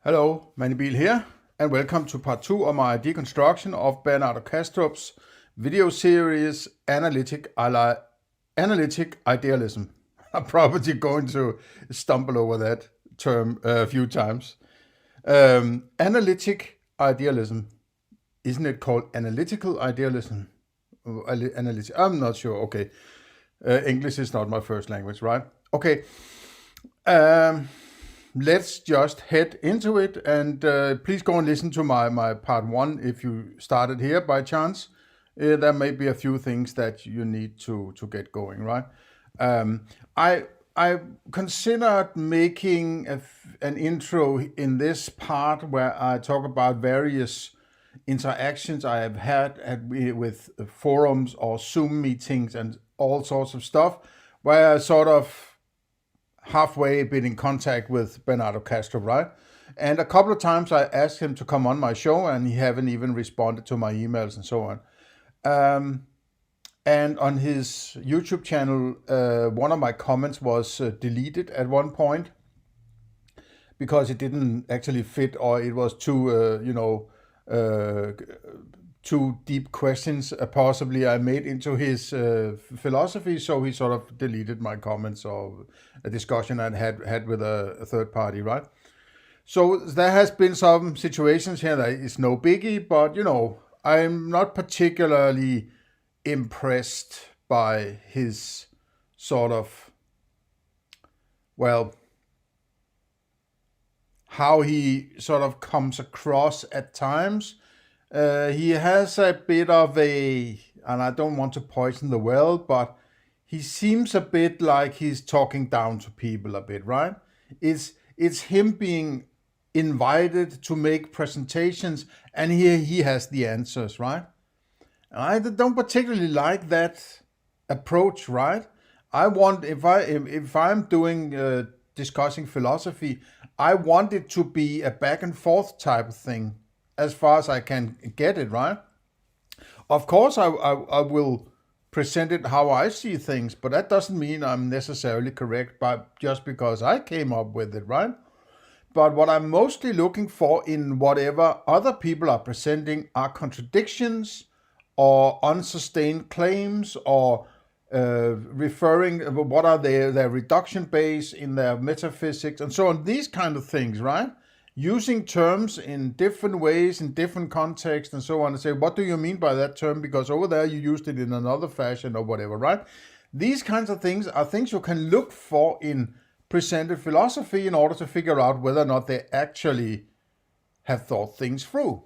Hello, Mandibil here, and welcome to part 2 of my deconstruction of Bernardo Kastrup's video series Analytic Idealism. I'm probably going to stumble over that term a few times. Analytic idealism. Isn't it called analytical idealism? I'm not sure. Okay. English is not my first language, right? Okay. Let's just head into it, and please go and listen to my part 1 if you started here by chance. There may be a few things that you need to get going, right? I considered making an intro in this part where I talk about various interactions I have had with forums or Zoom meetings and all sorts of stuff, where I sort of halfway been in contact with Bernardo Kastrup, right? And a couple of times I asked him to come on my show, and he haven't even responded to my emails and so on. And on his YouTube channel, one of my comments was deleted at one point because it didn't actually fit, or it was too, too deep questions possibly I made into his philosophy, so he sort of deleted my comments or a discussion I had with a third party, right? So there has been some situations here that is no biggie, but I'm not particularly impressed by his sort of, well, how he sort of comes across at times. He has a bit of and I don't want to poison the well, but he seems a bit like he's talking down to people a bit, right? It's him being invited to make presentations, and here he has the answers, right? I don't particularly like that approach, right? I want, if I'm doing discussing philosophy, I want it to be a back and forth type of thing, as far as I can get it, right? Of course, I will present it how I see things, but that doesn't mean I'm necessarily correct just because I came up with it, right? But what I'm mostly looking for in whatever other people are presenting are contradictions or unsustained claims, or referring what are their reduction base in their metaphysics and so on, these kind of things, right? Using terms in different ways, in different contexts and so on, and say, what do you mean by that term? Because over there you used it in another fashion or whatever, right? These kinds of things are things you can look for in presented philosophy in order to figure out whether or not they actually have thought things through.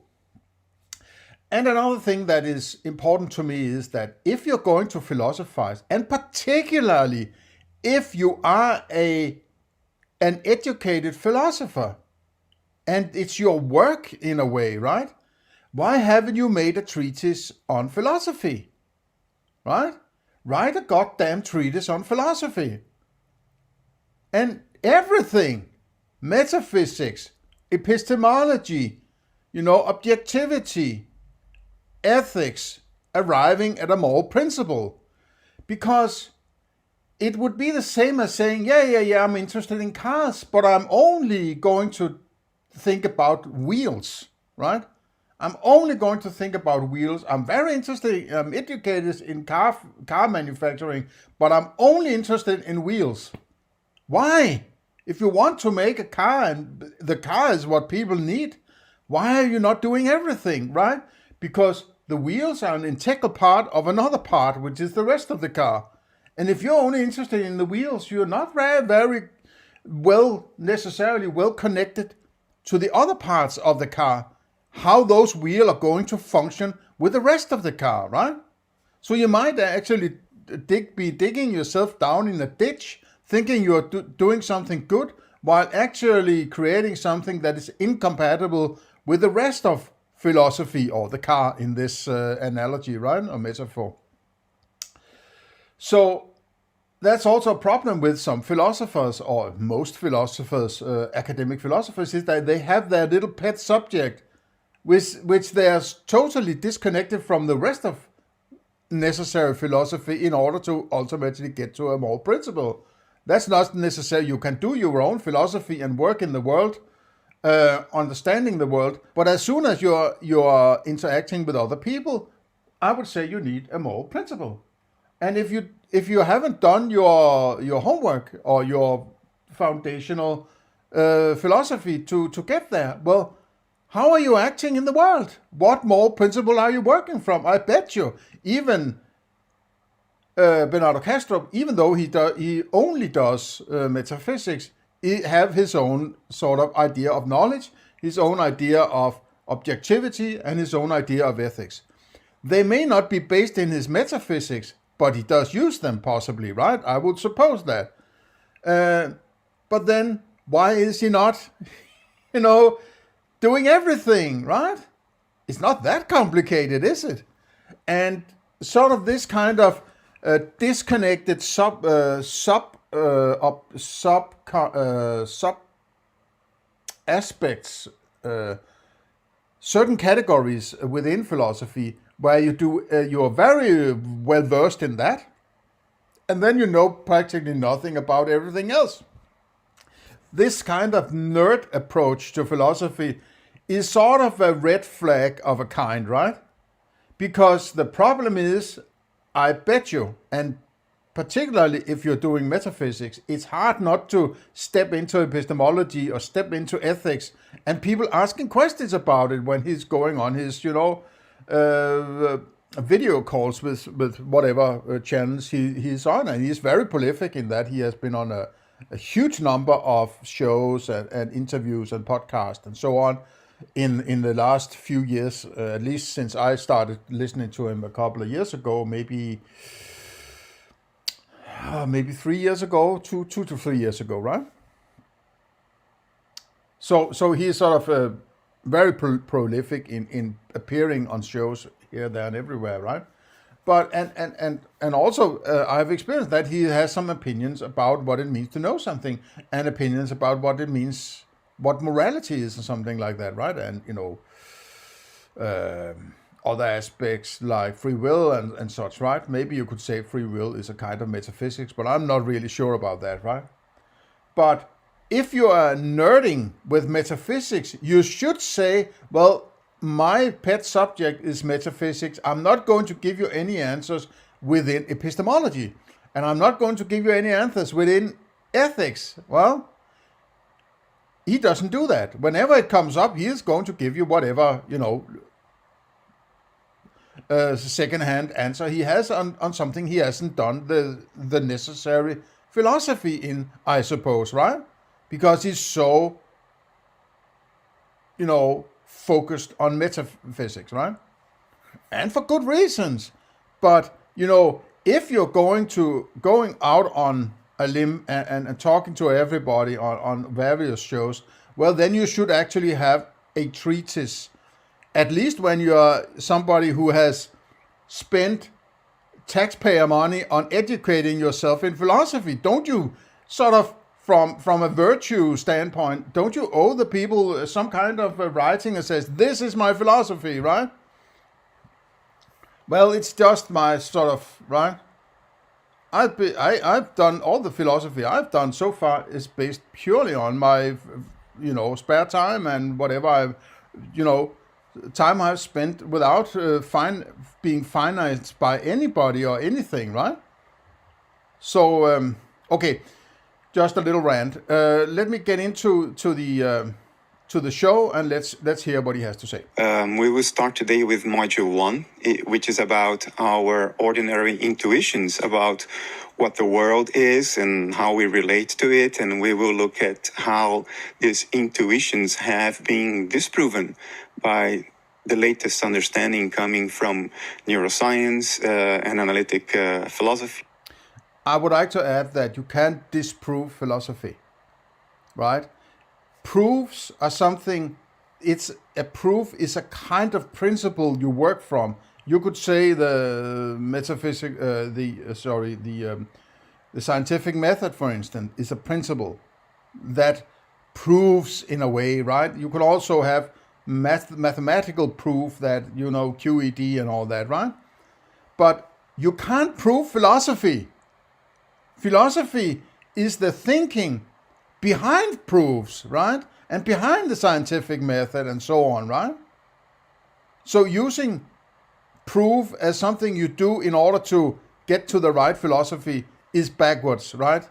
And another thing that is important to me is that if you're going to philosophize, and particularly if you are an educated philosopher, and it's your work in a way, right? Why haven't you made a treatise on philosophy, right? Write a goddamn treatise on philosophy. And everything, metaphysics, epistemology, objectivity, ethics, arriving at a moral principle. Because it would be the same as saying, yeah, I'm interested in cars, but I'm only going to think about wheels, right? I'm only going to think about wheels. I'm very interested, I'm educated in car manufacturing, but I'm only interested in wheels. Why? If you want to make a car and the car is what people need, why are you not doing everything, right? Because the wheels are an integral part of another part, which is the rest of the car. And if you're only interested in the wheels, you're not very necessarily well connected to the other parts of the car, how those wheels are going to function with the rest of the car, right? So you might actually be digging yourself down in a ditch, thinking you're doing something good, while actually creating something that is incompatible with the rest of philosophy, or the car in this analogy, right, or metaphor. So that's also a problem with some philosophers, or most philosophers, academic philosophers, is that they have their little pet subject, which they are totally disconnected from the rest of necessary philosophy in order to ultimately get to a moral principle. That's not necessary. You can do your own philosophy and work in the world understanding the world. But as soon as you're interacting with other people, I would say you need a moral principle. And if you haven't done your homework or your foundational philosophy to get there, well, how are you acting in the world? What moral principle are you working from? I bet you, even Bernardo Kastrup, even though he only does metaphysics, he have his own sort of idea of knowledge, his own idea of objectivity, and his own idea of ethics. They may not be based in his metaphysics, but he does use them possibly, right? I would suppose that. But then, why is he not, doing everything, right? It's not that complicated, is it? And sort of this kind of disconnected sub aspects, certain categories within philosophy where you're very well versed in that, and then you know practically nothing about everything else. This kind of nerd approach to philosophy is sort of a red flag of a kind, right? Because the problem is, I bet you, and particularly if you're doing metaphysics, it's hard not to step into epistemology or step into ethics, and people asking questions about it when he's going on his, video calls with whatever channels he's on. And he's very prolific in that. He has been on a huge number of shows and interviews and podcasts and so on in the last few years, at least since I started listening to him a couple of years ago, maybe 3 years ago, 2 to 3 years ago, right? So he's sort of very prolific in appearing on shows here, there, and everywhere, right? But and also I've experienced that he has some opinions about what it means to know something, and opinions about what it means, what morality is, or something like that, right? And other aspects like free will and such, right? Maybe you could say free will is a kind of metaphysics, but I'm not really sure about that, right? But if you are nerding with metaphysics, you should say, well, my pet subject is metaphysics. I'm not going to give you any answers within epistemology, and I'm not going to give you any answers within ethics. Well, he doesn't do that. Whenever it comes up, he is going to give you whatever, second-hand answer he has on something he hasn't done the necessary philosophy in, I suppose, right? Because he's so, focused on metaphysics, right? And for good reasons. But, if you're going out on a limb and talking to everybody on various shows, well, then you should actually have a treatise, at least when you're somebody who has spent taxpayer money on educating yourself in philosophy. Don't you sort of, from a virtue standpoint, don't you owe the people some kind of writing that says, this is my philosophy, right? Well, it's just my sort of, right? I've done all the philosophy I've done so far is based purely on my, spare time and whatever time I've spent without being financed by anybody or anything, right? So, okay, just a little rant. Let me get into the show, and let's hear what he has to say. We will start today with module 1, which is about our ordinary intuitions about what the world is and how we relate to it, and we will look at how these intuitions have been disproven by the latest understanding coming from neuroscience and analytic philosophy. I would like to add that you can't disprove philosophy, right? Proofs are something, a proof is a kind of principle you work from. You could say the scientific method, for instance, is a principle that proves in a way, right? You could also have mathematical proof that, QED and all that, right? But you can't prove philosophy. Philosophy is the thinking behind proofs, right? And behind the scientific method and so on, right? So using proof as something you do in order to get to the right philosophy is backwards, right?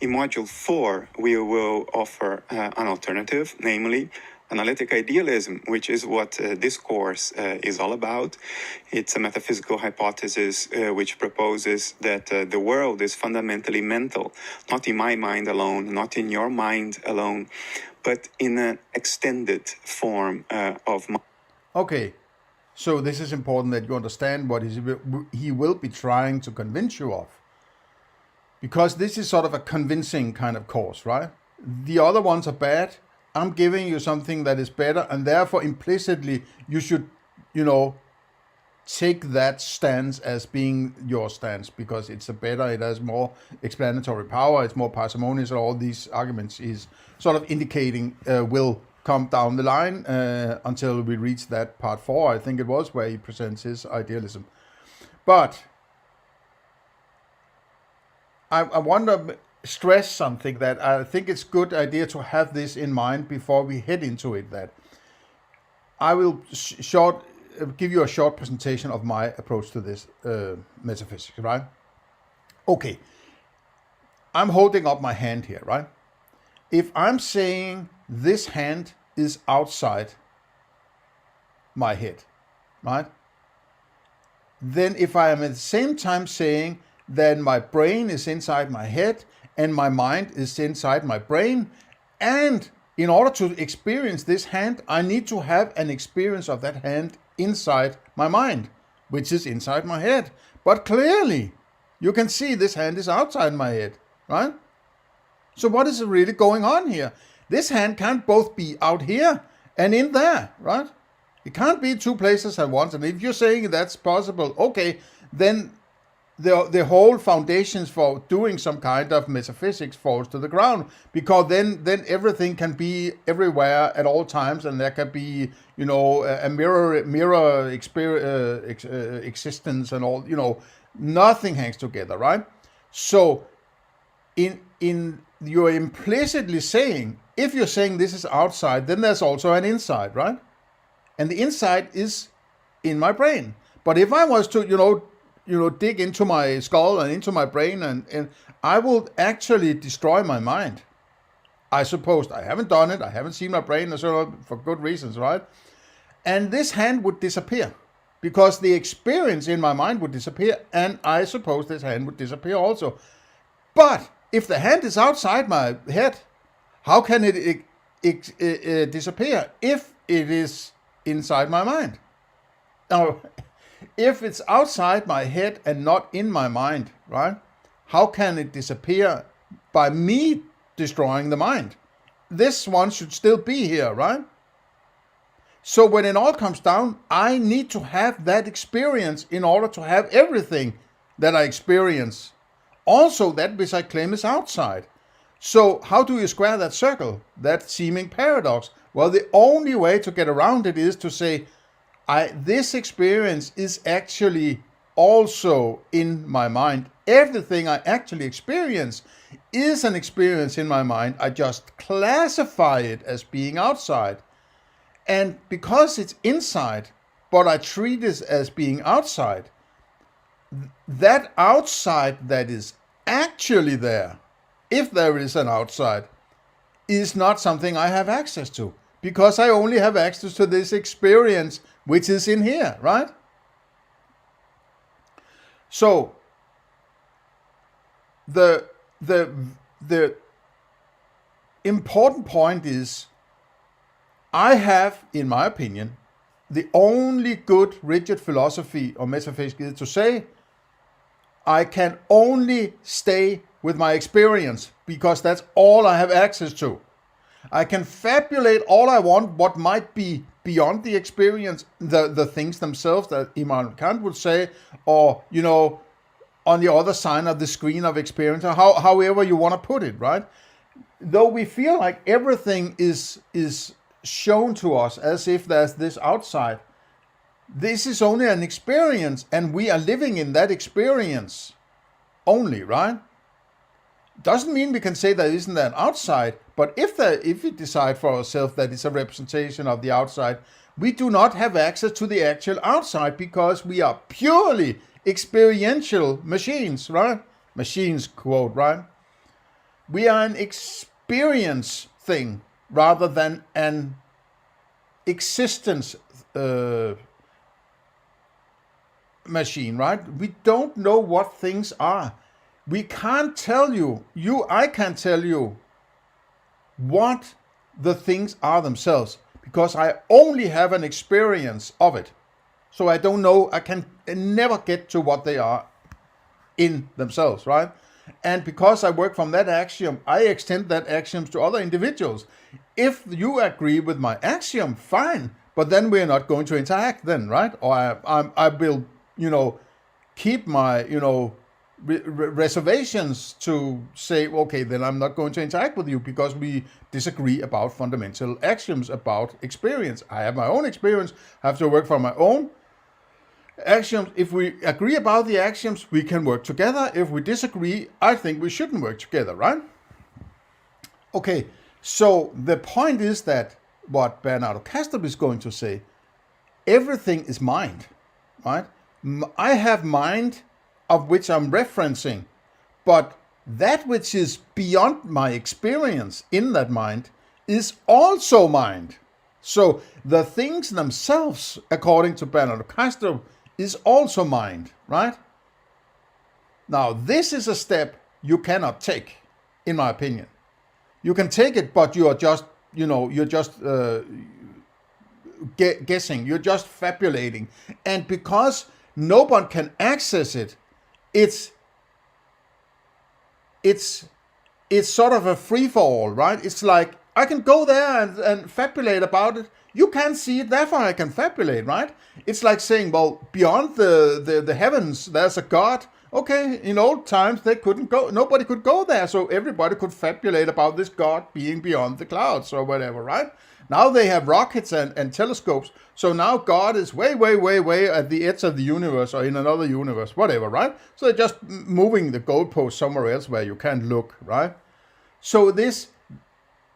In Module 4, we will offer an alternative, namely analytic idealism, which is what this course is all about. It's a metaphysical hypothesis which proposes that the world is fundamentally mental, not in my mind alone, not in your mind alone, but in an extended form of mind. Okay, so this is important that you understand what he will be trying to convince you of. Because this is sort of a convincing kind of course, right? The other ones are bad. I'm giving you something that is better, and therefore implicitly you should, take that stance as being your stance, because it's a better, it has more explanatory power, it's more parsimonious, and all these arguments is sort of indicating will come down the line until we reach that part 4, I think it was, where he presents his idealism. But I want to stress something that I think it's a good idea to have this in mind before we head into it. That I will give you a short presentation of my approach to this metaphysics, right? Okay, I'm holding up my hand here, right? If I'm saying this hand is outside my head, right? Then if I am at the same time saying that my brain is inside my head and my mind is inside my brain, and in order to experience this hand, I need to have an experience of that hand inside my mind, which is inside my head. But clearly, you can see this hand is outside my head, right? So what is really going on here? This hand can't both be out here and in there, right? It can't be two places at once. And if you're saying that's possible, okay, then the whole foundations for doing some kind of metaphysics falls to the ground, because then everything can be everywhere at all times, and there can be a mirror existence and all, nothing hangs together, right? So in you're implicitly saying, if you're saying this is outside, then there's also an inside, right? And the inside is in my brain. But if I was to dig into my skull and into my brain, and I will actually destroy my mind. I suppose I haven't done it. I haven't seen my brain for good reasons, right? And this hand would disappear, because the experience in my mind would disappear, and I suppose this hand would disappear also. But if the hand is outside my head, how can it disappear if it is inside my mind? Now, if it's outside my head and not in my mind, right? How can it disappear by me destroying the mind? This one should still be here, right? So when it all comes down, I need to have that experience in order to have everything that I experience. Also, that which I claim is outside. So how do you square that circle, that seeming paradox? Well, the only way to get around it is to say, this experience is actually also in my mind. Everything I actually experience is an experience in my mind. I just classify it as being outside. And because it's inside, but I treat it as being outside, that outside that is actually there, if there is an outside, is not something I have access to, because I only have access to this experience which is in here, right? So the important point is, I have, in my opinion, the only good rigid philosophy or metaphysics is to say, I can only stay with my experience, because that's all I have access to. I can fabulate all I want, what might be beyond the experience, the things themselves that Immanuel Kant would say, or, on the other side of the screen of experience, or however you want to put it, right? Though we feel like everything is shown to us as if there's this outside, this is only an experience, and we are living in that experience only, right? Doesn't mean we can say there isn't an outside, but if we decide for ourselves that it's a representation of the outside, we do not have access to the actual outside because we are purely experiential machines, right? Machines, quote, right? We are an experience thing rather than an existence machine, right? We don't know what things are. We can't tell I can't tell you what the things are themselves because I only have an experience of it. So I don't know, I can never get to what they are in themselves, right? And because I work from that axiom, I extend that axiom to other individuals. If you agree with my axiom, fine, but then we're not going to interact then, right? Or I will, keep my, reservations to say, okay, then I'm not going to interact with you because we disagree about fundamental axioms about experience. I have my own experience, I have to work for my own axioms. If we agree about the axioms, we can work together. If we disagree, I think we shouldn't work together, right? Okay, so the point is that what Bernardo Kastrup is going to say, everything is mind, right? I have mind of which I'm referencing, but that which is beyond my experience in that mind is also mind. So the things themselves, according to Bernardo Kastrup, is also mind, right? Now, this is a step you cannot take, in my opinion. You can take it, but you are just, guessing, you're just fabulating. And because no one can access it, it's sort of a free-for-all, right? It's like, I can go there and fabulate about it. You can't see it, therefore I can fabulate, right? It's like saying, well, beyond the heavens, there's a God. Okay, in old times, nobody could go there, so everybody could fabulate about this God being beyond the clouds or whatever, right? Now they have rockets and telescopes, so now God is way, way, way, way at the edge of the universe or in another universe, whatever, right? So they're just moving the goalpost somewhere else where you can't look, right? So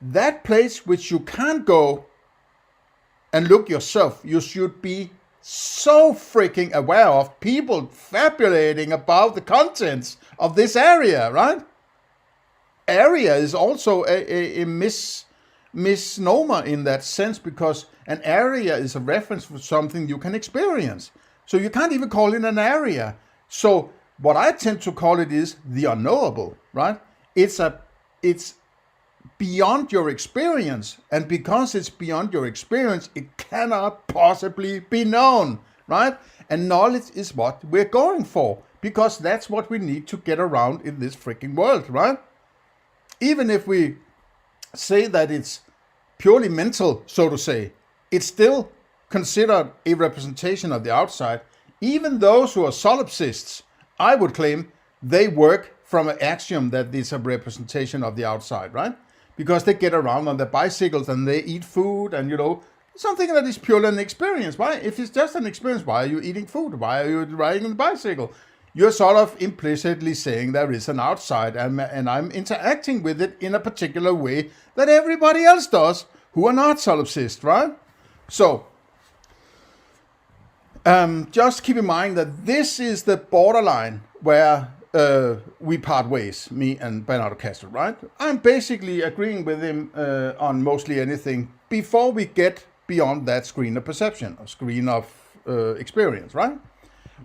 that place which you can't go and look yourself, you should be so freaking aware of people fabulating about the contents of this area, right? Area is also a misnomer in that sense, because an area is a reference for something you can experience. So you can't even call it an area. So what I tend to call it is the unknowable, right? It's beyond your experience, and because it's beyond your experience, it cannot possibly be known, right? And knowledge is what we're going for, because that's what we need to get around in this freaking world, right? Even if we say that it's purely mental, so to say, it's still considered a representation of the outside. Even those who are solipsists, I would claim, they work from an axiom that it's a representation of the outside, right? Because they get around on their bicycles and they eat food and, something that is purely an experience. Why? If it's just an experience, why are you eating food? Why are you riding on the bicycle? You're sort of implicitly saying there is an outside, and I'm interacting with it in a particular way that everybody else does who are not solipsist, right? So, just keep in mind that this is the borderline where we part ways, me and Bernardo Kastrup, right? I'm basically agreeing with him on mostly anything before we get beyond that screen of perception, or screen of experience, right?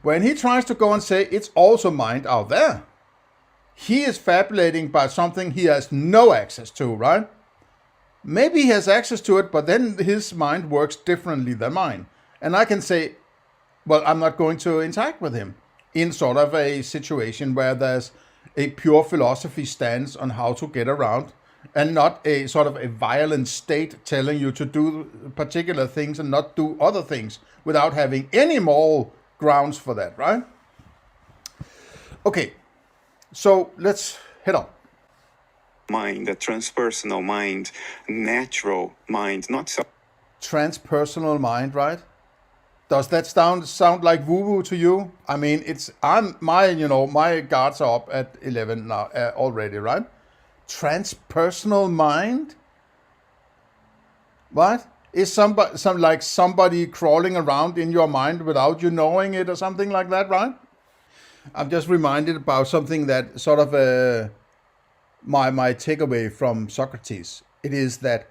When he tries to go and say it's also mind out there, he is fabulating by something he has no access to, right? Maybe he has access to it, but then his mind works differently than mine. And I can say, well, I'm not going to interact with him in sort of a situation where there's a pure philosophy stance on how to get around, and not a sort of a violent state telling you to do particular things and not do other things without having any moral grounds for that, right? Okay, so let's head on. Mind, a transpersonal mind, natural mind, not so. Transpersonal mind, right? Does that sound like woo-woo to you? I mean, my guards are up at 11 now already, right? Transpersonal mind? What? Is somebody crawling around in your mind without you knowing it or something like that, right? I'm just reminded about something that sort of my takeaway from Socrates. It is that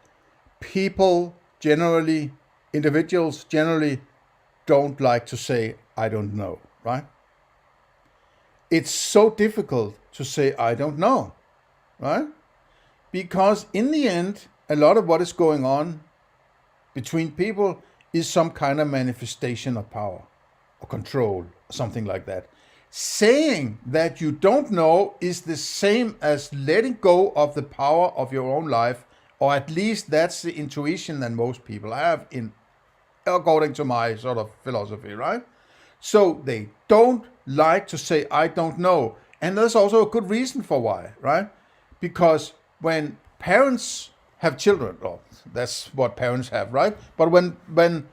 individuals generally don't like to say, I don't know, right? It's so difficult to say, I don't know, right? Because in the end, a lot of what is going on between people is some kind of manifestation of power or control, something like that. Saying that you don't know is the same as letting go of the power of your own life, or at least that's the intuition that most people have, according to my sort of philosophy, right? So they don't like to say, I don't know. And there's also a good reason for why, right? Because when parents have children, or that's what parents have, right? But when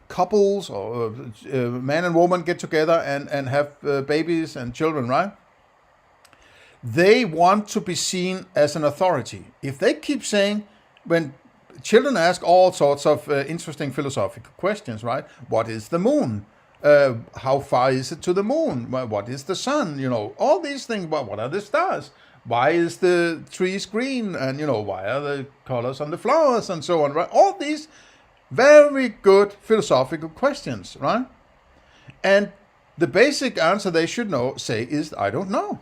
couples or man and woman get together and have babies and children, right? They want to be seen as an authority. If they keep saying, when children ask all sorts of interesting philosophical questions, right? What is the moon? How far is it to the moon? What is the sun? All these things. What are the stars? Why is the trees green? And, why are the colors on the flowers and so on, right? All these very good philosophical questions, right? And the basic answer they should say is, I don't know.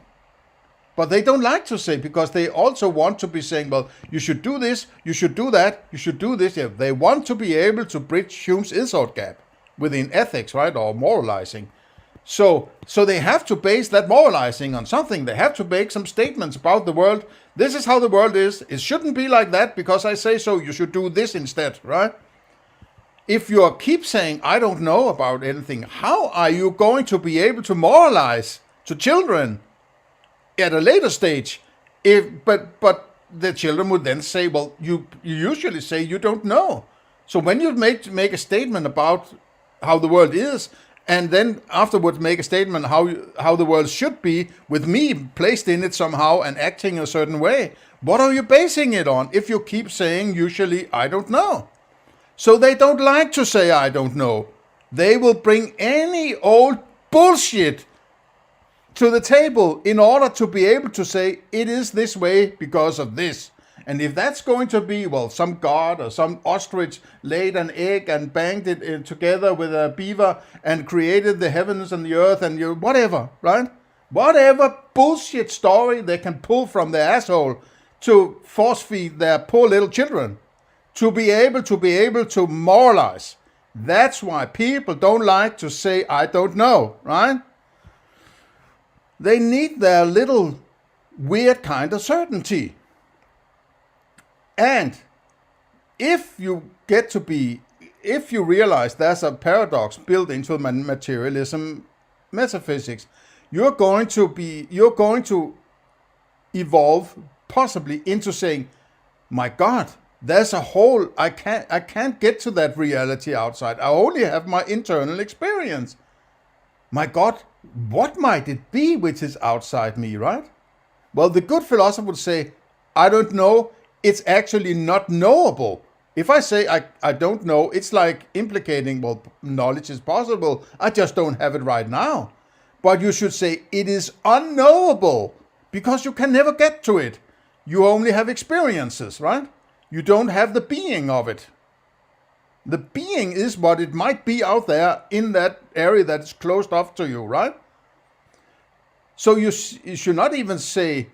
But they don't like to say, because they also want to be saying, well, you should do this, you should do that, you should do this. Yeah, they want to be able to bridge Hume's Ilsort gap within ethics, right, or moralizing. So they have to base that moralizing on something. They have to make some statements about the world. This is how the world is. It shouldn't be like that because I say so. You should do this instead, right? If you keep saying, I don't know about anything, how are you going to be able to moralize to children at a later stage? But the children would then say, well, you usually say you don't know. So when you make a statement about how the world is, and then afterwards make a statement how the world should be, with me placed in it somehow and acting a certain way, what are you basing it on if you keep saying usually I don't know? So they don't like to say I don't know. They will bring any old bullshit to the table in order to be able to say it is this way because of this. And if that's going to be, well, some god or some ostrich laid an egg and banged it together with a beaver and created the heavens and the earth and whatever, right? Whatever bullshit story they can pull from their asshole to force feed their poor little children, to be able to moralize. That's why people don't like to say I don't know, right? They need their little weird kind of certainty. And if you realize there's a paradox built into materialism metaphysics, you're going to evolve possibly into saying, my God, there's a hole. I can't get to that reality outside. I only have my internal experience. My God, what might it be which is outside me, right? Well, the good philosopher would say, I don't know. It's actually not knowable. If I say I don't know, it's like implicating, well, knowledge is possible. I just don't have it right now. But you should say it is unknowable because you can never get to it. You only have experiences, right? You don't have the being of it. The being is what it might be out there in that area that is closed off to you, right? So you should not even say,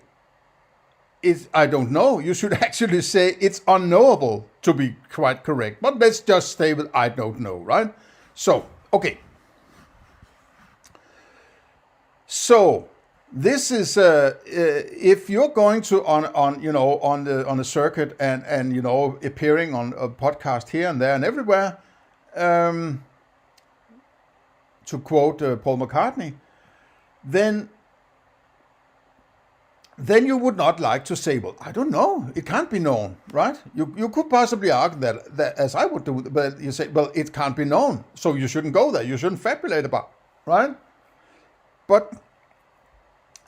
I don't know. You should actually say it's unknowable, to be quite correct. But let's just stay with I don't know, right? So, okay. So this is if you're going to on the circuit and appearing on a podcast here and there and everywhere, to quote Paul McCartney, then then you would not like to say, well, I don't know, it can't be known, right? You could possibly argue that as I would do, but you say, well, it can't be known, so you shouldn't go there, you shouldn't fabulate about, right? But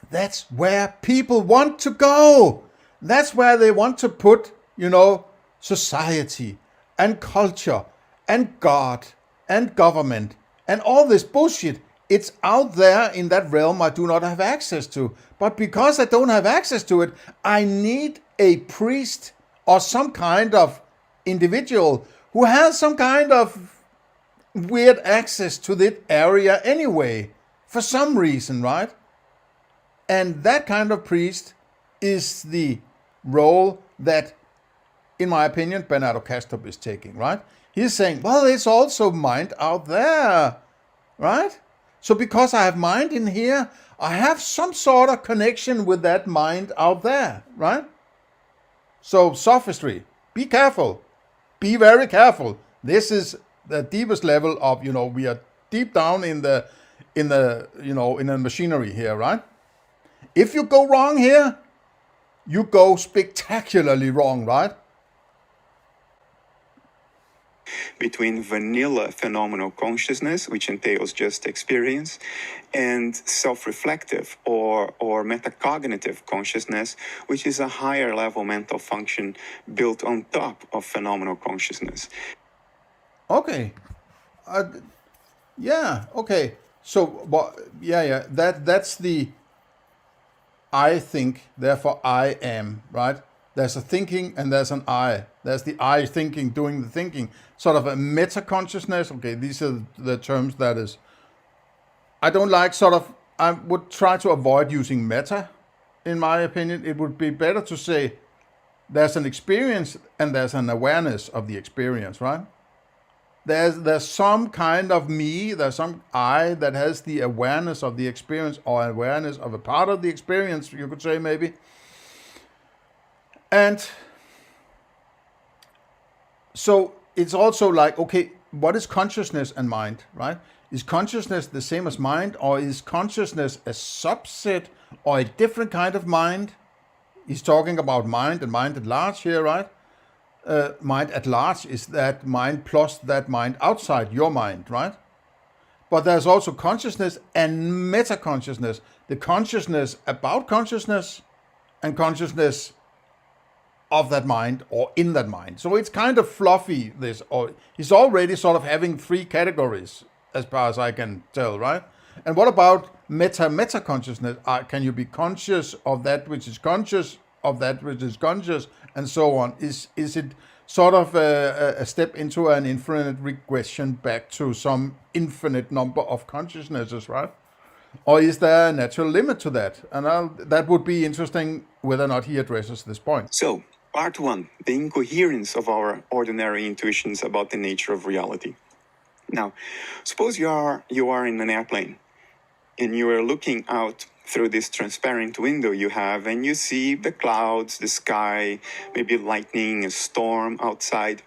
that's where people want to go. That's where they want to put, society and culture and God and government and all this bullshit. It's out there in that realm I do not have access to. But because I don't have access to it, I need a priest or some kind of individual who has some kind of weird access to that area anyway, for some reason, right? And that kind of priest is the role that, in my opinion, Bernardo Kastrup is taking, right? He's saying, well, there's also mind out there, right? So because I have mind in here, I have some sort of connection with that mind out there, right? So sophistry, be careful, be very careful. This is the deepest level of, we are deep down in the machinery here, right? If you go wrong here, you go spectacularly wrong, right? Between vanilla phenomenal consciousness, which entails just experience, and self-reflective or metacognitive consciousness, which is a higher level mental function built on top of phenomenal consciousness. Okay. Okay. So, that's the I think, therefore I am, right? There's a thinking and there's an I. There's the I thinking, doing the thinking. Sort of a meta-consciousness. Okay, these are the terms that is... I don't like I would try to avoid using meta, in my opinion. It would be better to say there's an experience and there's an awareness of the experience, right? There's some kind of me, there's some I that has the awareness of the experience or awareness of a part of the experience, you could say maybe. And so it's also like, okay, what is consciousness and mind, right? Is consciousness the same as mind, or is consciousness a subset or a different kind of mind? He's talking about mind and mind at large here, right? Mind at large is that mind plus that mind outside your mind, right? But there's also consciousness and meta-consciousness. The consciousness about consciousness and consciousness of that mind or in that mind. So it's kind of fluffy, this. Or he's already sort of having three categories, as far as I can tell, right? And what about meta-consciousness? Can you be conscious of that which is conscious, of that which is conscious, and so on? Is it sort of a step into an infinite regression back to some infinite number of consciousnesses, right? Or is there a natural limit to that? And that would be interesting whether or not he addresses this point. So, part one, the incoherence of our ordinary intuitions about the nature of reality. Now, suppose you are in an airplane and you are looking out through this transparent window you have, and you see the clouds, the sky, maybe lightning, a storm outside.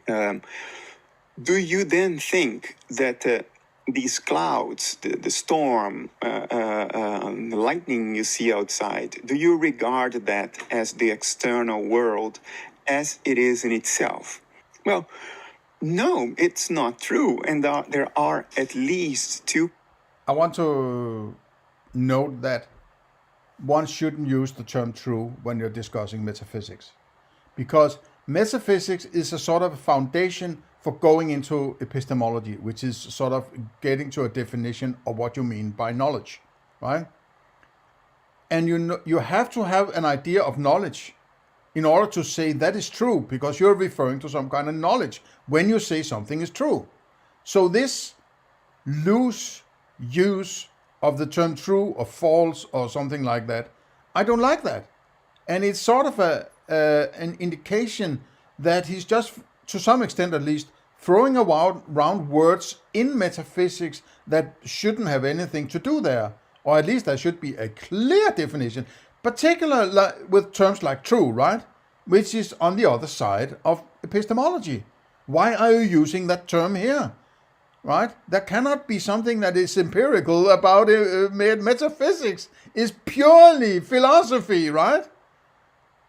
Do you then think that these clouds, the storm, the lightning you see outside, do you regard that as the external world as it is in itself? Well, no, it's not true. And there are at least two. I want to note that one shouldn't use the term true when you're discussing metaphysics, because metaphysics is a sort of a foundation for going into epistemology, which is sort of getting to a definition of what you mean by knowledge, right? And you have to have an idea of knowledge in order to say that is true, because you're referring to some kind of knowledge when you say something is true. So this loose use of the term true or false or something like that, I don't like that. And it's sort of an indication that he's just, to some extent at least, throwing around words in metaphysics that shouldn't have anything to do there. Or at least there should be a clear definition, particularly with terms like true, right? Which is on the other side of epistemology. Why are you using that term here? right? There cannot be something that is empirical about metaphysics. It's purely philosophy, right?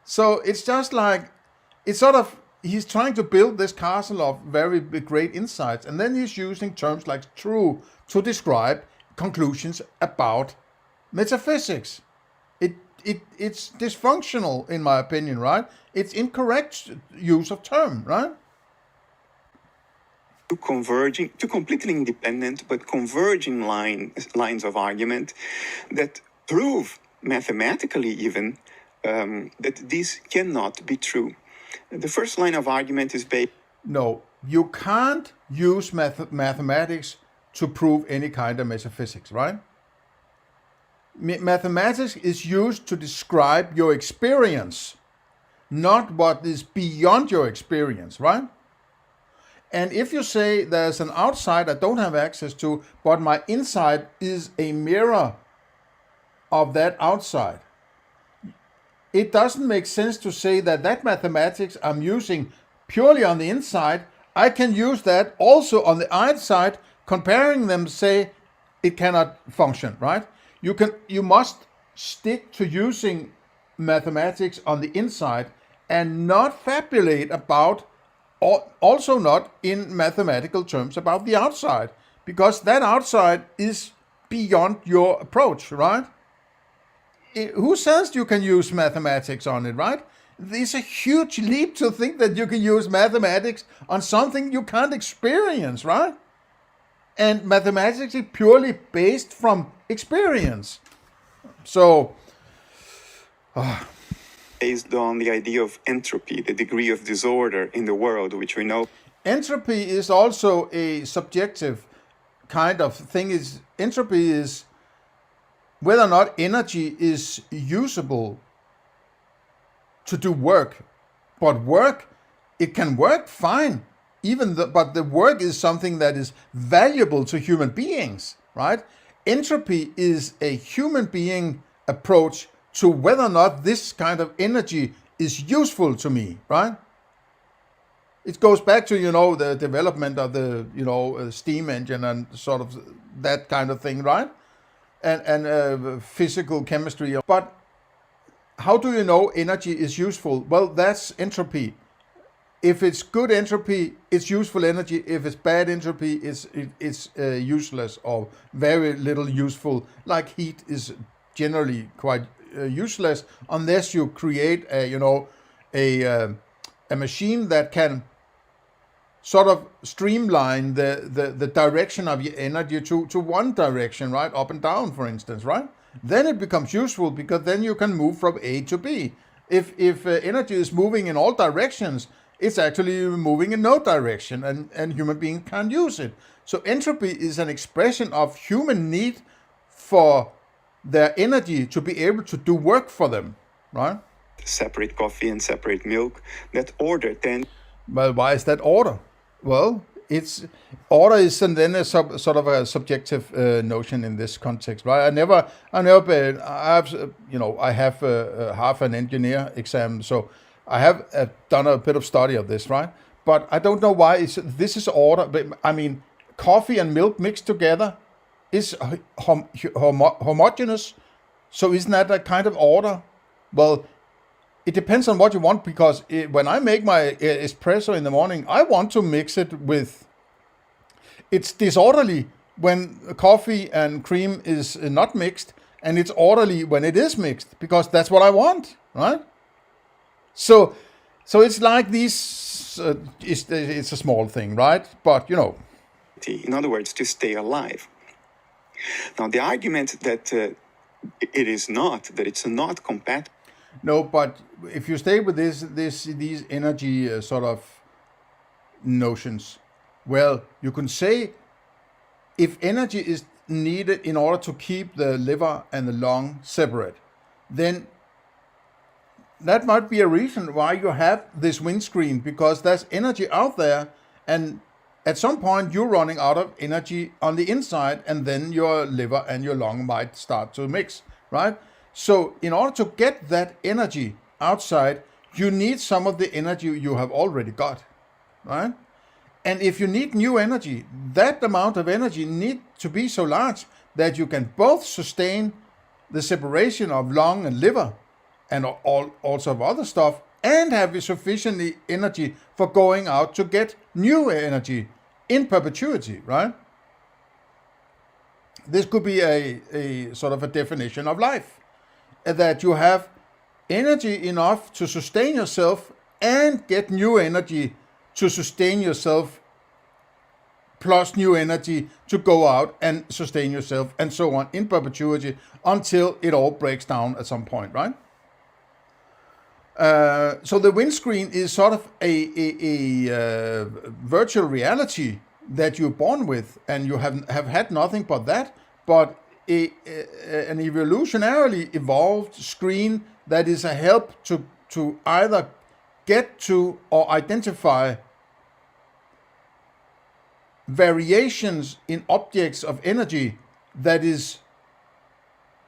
So it's just like, it's sort of, he's trying to build this castle of very great insights, and then he's using terms like true to describe conclusions about metaphysics. It's dysfunctional, in my opinion, right? It's incorrect use of term, right? Two completely independent but converging lines of argument that prove mathematically even that this cannot be true. The first line of argument is based. No, you can't use mathematics to prove any kind of metaphysics, right? Mathematics is used to describe your experience, not what is beyond your experience, right? And if you say there's an outside I don't have access to, but my inside is a mirror of that outside, it doesn't make sense to say that mathematics I'm using purely on the inside, I can use that also on the outside. Comparing them, say it cannot function, right? You must stick to using mathematics on the inside and not fabulate about, also not in mathematical terms, about the outside, because that outside is beyond your approach, right? Who says you can use mathematics on it, right? It's a huge leap to think that you can use mathematics on something you can't experience, right? And mathematics is purely based from experience. So, based on the idea of entropy, the degree of disorder in the world, which we know. Entropy is also a subjective kind of thing. Entropy is whether or not energy is usable to do work. But work, it can work fine. But the work is something that is valuable to human beings, right? Entropy is a human being approach to whether or not this kind of energy is useful to me, right? It goes back to, the development of the, steam engine and sort of that kind of thing, right? And physical chemistry. But how do you know energy is useful? Well, that's entropy. If it's good entropy, it's useful energy. If it's bad entropy, it's useless or very little useful. Like heat is generally quite useless unless you create a machine that can sort of streamline the direction of your energy to one direction, right? Up and down, for instance, right? Then it becomes useful because then you can move from A to B. If energy is moving in all directions, it's actually moving in no direction, and human beings can't use it. So entropy is an expression of human need for their energy to be able to do work for them, right? Separate coffee and separate milk. That order then. Well, why is that order? Well, it's order is and then a sort of a subjective notion in this context, right? I have half an engineer exam, so I have done a bit of study of this, right? But I don't know why this is order. But I mean, coffee and milk mixed together is homogeneous. So isn't that a kind of order? Well, it depends on what you want, because when I make my espresso in the morning, I want to mix it with... It's disorderly when coffee and cream is not mixed, and it's orderly when it is mixed, because that's what I want, right? So it's like these, it's a small thing, right? But, In other words, to stay alive. Now, the argument that it's not compatible. No, but if you stay with these energy sort of notions, well, you can say if energy is needed in order to keep the liver and the lung separate, then that might be a reason why you have this windscreen, because there's energy out there, and at some point you're running out of energy on the inside, and then your liver and your lung might start to mix, right? So in order to get that energy outside, you need some of the energy you have already got, right? And if you need new energy, that amount of energy need to be so large that you can both sustain the separation of lung and liver and all also of other stuff, and have sufficient energy for going out to get new energy in perpetuity, right? This could be a sort of a definition of life, that you have energy enough to sustain yourself and get new energy to sustain yourself, plus new energy to go out and sustain yourself, and so on in perpetuity until it all breaks down at some point, right? So the windscreen is sort of a virtual reality that you're born with, and you have had nothing but that, but an evolutionarily evolved screen that is a help to either get to or identify variations in objects of energy that is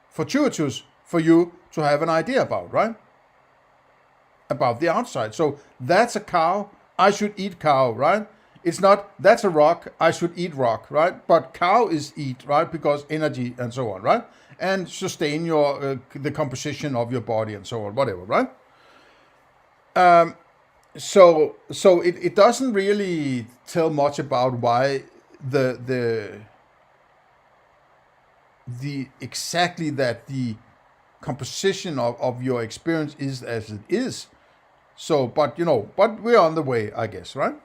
fortuitous for you to have an idea about, right? About the outside. So that's a cow, I should eat cow, right? It's not, that's a rock, I should eat rock, right? But cow is eat, right? Because energy and so on, right? And sustain your the composition of your body and so on, whatever, right? So it doesn't really tell much about why the exactly that the composition of your experience is as it is. So, but we're on the way, I guess, right?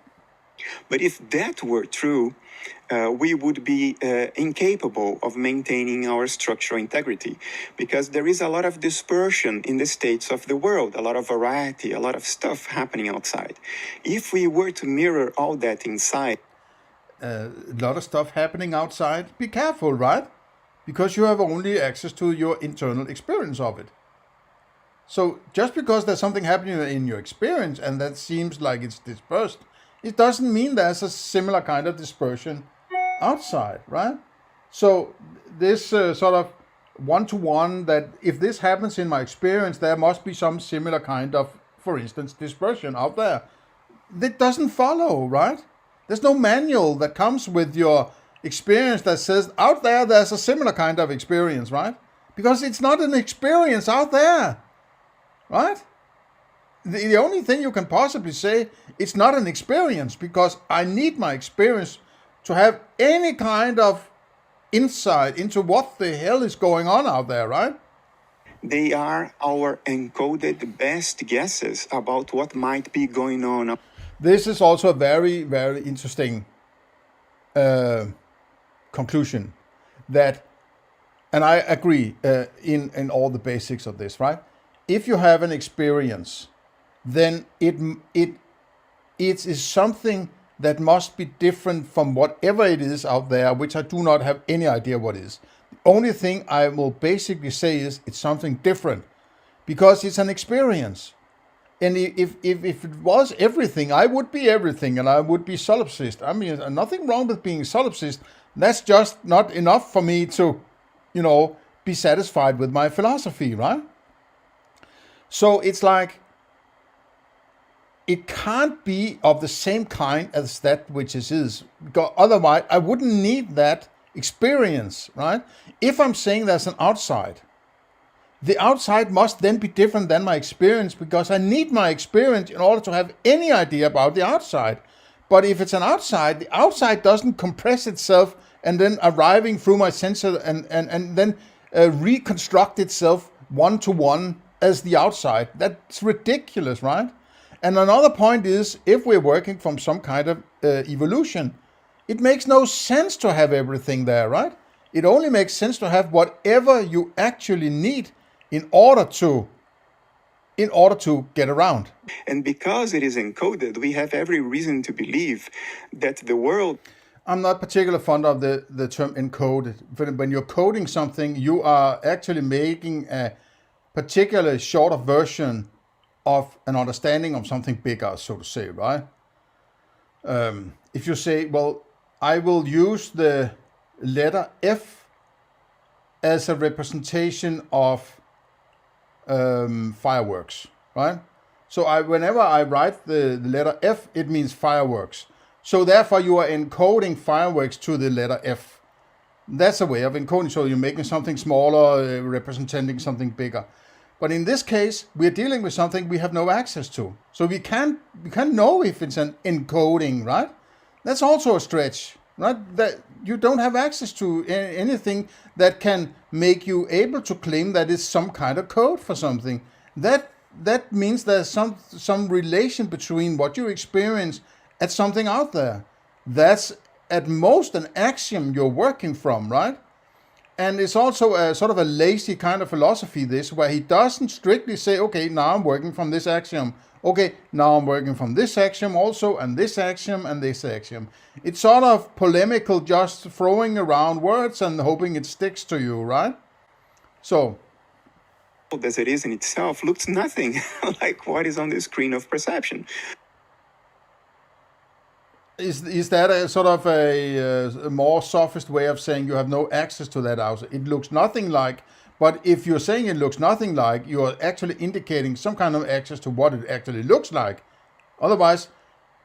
But if that were true, we would be incapable of maintaining our structural integrity, because there is a lot of dispersion in the states of the world, a lot of variety, a lot of stuff happening outside. If we were to mirror all that inside, a lot of stuff happening outside, be careful, right? Because you have only access to your internal experience of it. So just because there's something happening in your experience and that seems like it's dispersed, it doesn't mean there's a similar kind of dispersion outside, right? So this sort of one-to-one, that if this happens in my experience, there must be some similar kind of, for instance, dispersion out there. That doesn't follow, right? There's no manual that comes with your experience that says out there's a similar kind of experience, right? Because it's not an experience out there, right? The only thing you can possibly say, it's not an experience, because I need my experience to have any kind of insight into what the hell is going on out there, right? they are our encoded best guesses about what might be going on. This is also a very, very interesting conclusion that, and I agree in all the basics of this, right? If you have an experience, then it is something that must be different from whatever it is out there, which I do not have any idea what is. The only thing I will basically say is it's something different, because it's an experience. And if it was everything, I would be everything, and I would be solipsist. I mean, nothing wrong with being solipsist. That's just not enough for me to, be satisfied with my philosophy, right? So it's like, it can't be of the same kind as that which it is, because otherwise I wouldn't need that experience, right? If I'm saying there's an outside, the outside must then be different than my experience, because I need my experience in order to have any idea about the outside. But if it's an outside, the outside doesn't compress itself and then arriving through my sensor and then reconstruct itself one-to-one as the outside. That's ridiculous, right? And another point is, if we're working from some kind of evolution, it makes no sense to have everything there, right? It only makes sense to have whatever you actually need in order to get around. And because it is encoded, we have every reason to believe that the world... I'm not particularly fond of the term encoded. When you're coding something, you are actually making a particularly shorter version of an understanding of something bigger, so to say, right? If you say, well, I will use the letter F as a representation of fireworks, right? So whenever I write the letter F, it means fireworks. So therefore you are encoding fireworks to the letter F. That's a way of encoding. So you're making something smaller, representing something bigger. But in this case, we're dealing with something we have no access to. So we can't know if it's an encoding, right? That's also a stretch, right? That you don't have access to anything that can make you able to claim that it's some kind of code for something. That means there's some relation between what you experience and something out there. That's at most an axiom you're working from, right? And it's also a sort of a lazy kind of philosophy, this, where he doesn't strictly say, okay, now I'm working from this axiom. Okay, now I'm working from this axiom also, and this axiom, and this axiom. It's sort of polemical, just throwing around words and hoping it sticks to you, right? So, as it is in itself, looks nothing like what is on the screen of perception. Is that a sort of a more sophist way of saying you have no access to that house? It looks nothing like, but if you're saying it looks nothing like, you're actually indicating some kind of access to what it actually looks like. Otherwise,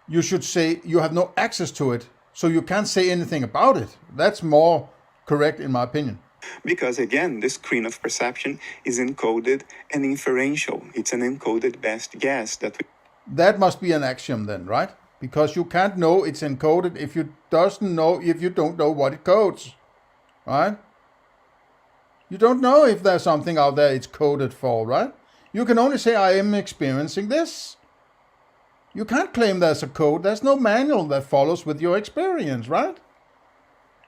you should say you have no access to it, so you can't say anything about it. That's more correct in my opinion. Because again, the screen of perception is encoded and inferential. It's an encoded best guess that must be an axiom then, right? Because you can't know it's encoded if you don't know what it codes, right? You don't know if there's something out there it's coded for, right? You can only say, I am experiencing this. You can't claim there's a code. There's no manual that follows with your experience, right?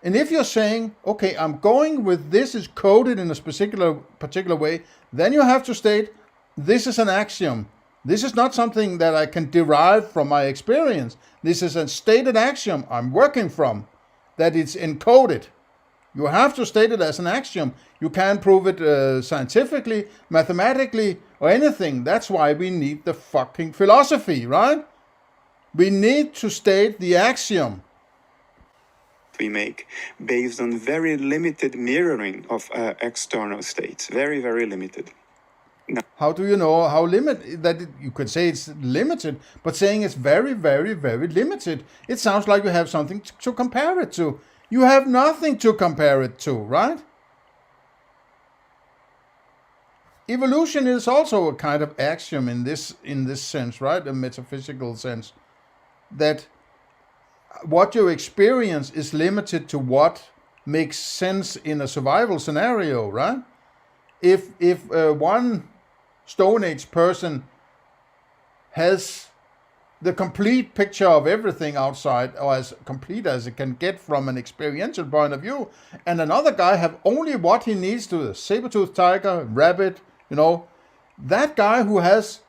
And if you're saying, okay, I'm going with this is coded in a particular way, then you have to state, this is an axiom. This is not something that I can derive from my experience. This is a stated axiom I'm working from, that it's encoded. You have to state it as an axiom. You can't prove it scientifically, mathematically, or anything. That's why we need the fucking philosophy, right? We need to state the axiom we make based on very limited mirroring of external states. Very, very limited. How do you know how limited that you could say it's limited, but saying it's very, very, very limited, it sounds like you have something to compare it to. You have nothing to compare it to, right? Evolution is also a kind of axiom in this sense, right? A metaphysical sense, that what you experience is limited to what makes sense in a survival scenario, right? If one Stone Age person has the complete picture of everything outside, or as complete as it can get from an experiential point of view, and another guy have only what he needs to, a saber-toothed tiger, rabbit, that guy who has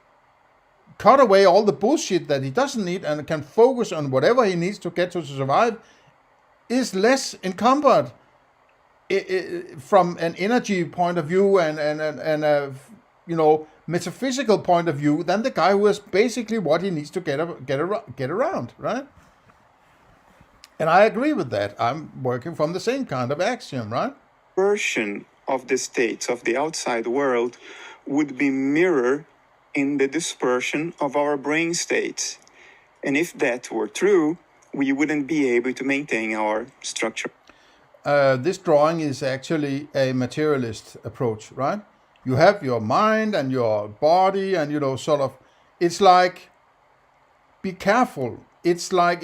cut away all the bullshit that he doesn't need and can focus on whatever he needs to get to survive is less encumbered from an energy point of view and a metaphysical point of view than the guy who has basically what he needs to get around, right? And I agree with that. I'm working from the same kind of axiom, right? Version of the states of the outside world would be mirrored in the dispersion of our brain states. And if that were true, we wouldn't be able to maintain our structure. This drawing is actually a materialist approach, right? You have your mind and your body and, it's like, be careful. It's like,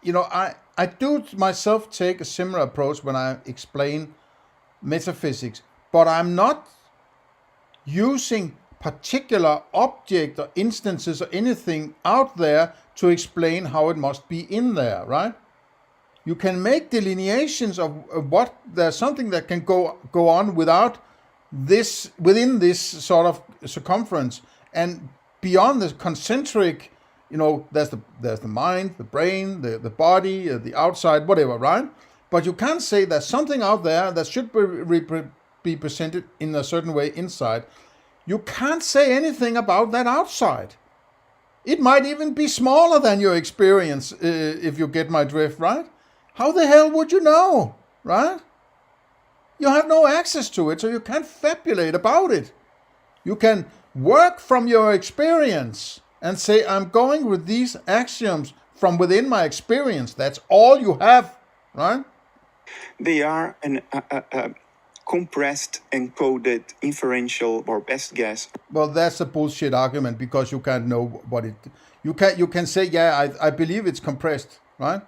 I do myself take a similar approach when I explain metaphysics, but I'm not using particular object or instances or anything out there to explain how it must be in there, right? You can make delineations of what there's something that can go on within this sort of circumference, and beyond the concentric, there's the mind, the brain, the body, the outside, whatever, right? But you can't say there's something out there that should be presented in a certain way inside. You can't say anything about that outside. It might even be smaller than your experience, if you get my drift, right? How the hell would you know, right? You have no access to it, so you can't fabulate about it. You can work from your experience and say, I'm going with these axioms from within my experience. That's all you have, right? They are a compressed, encoded, inferential, or best guess. Well, that's a bullshit argument, because you can't know what it. You can say, yeah, I believe it's compressed, right?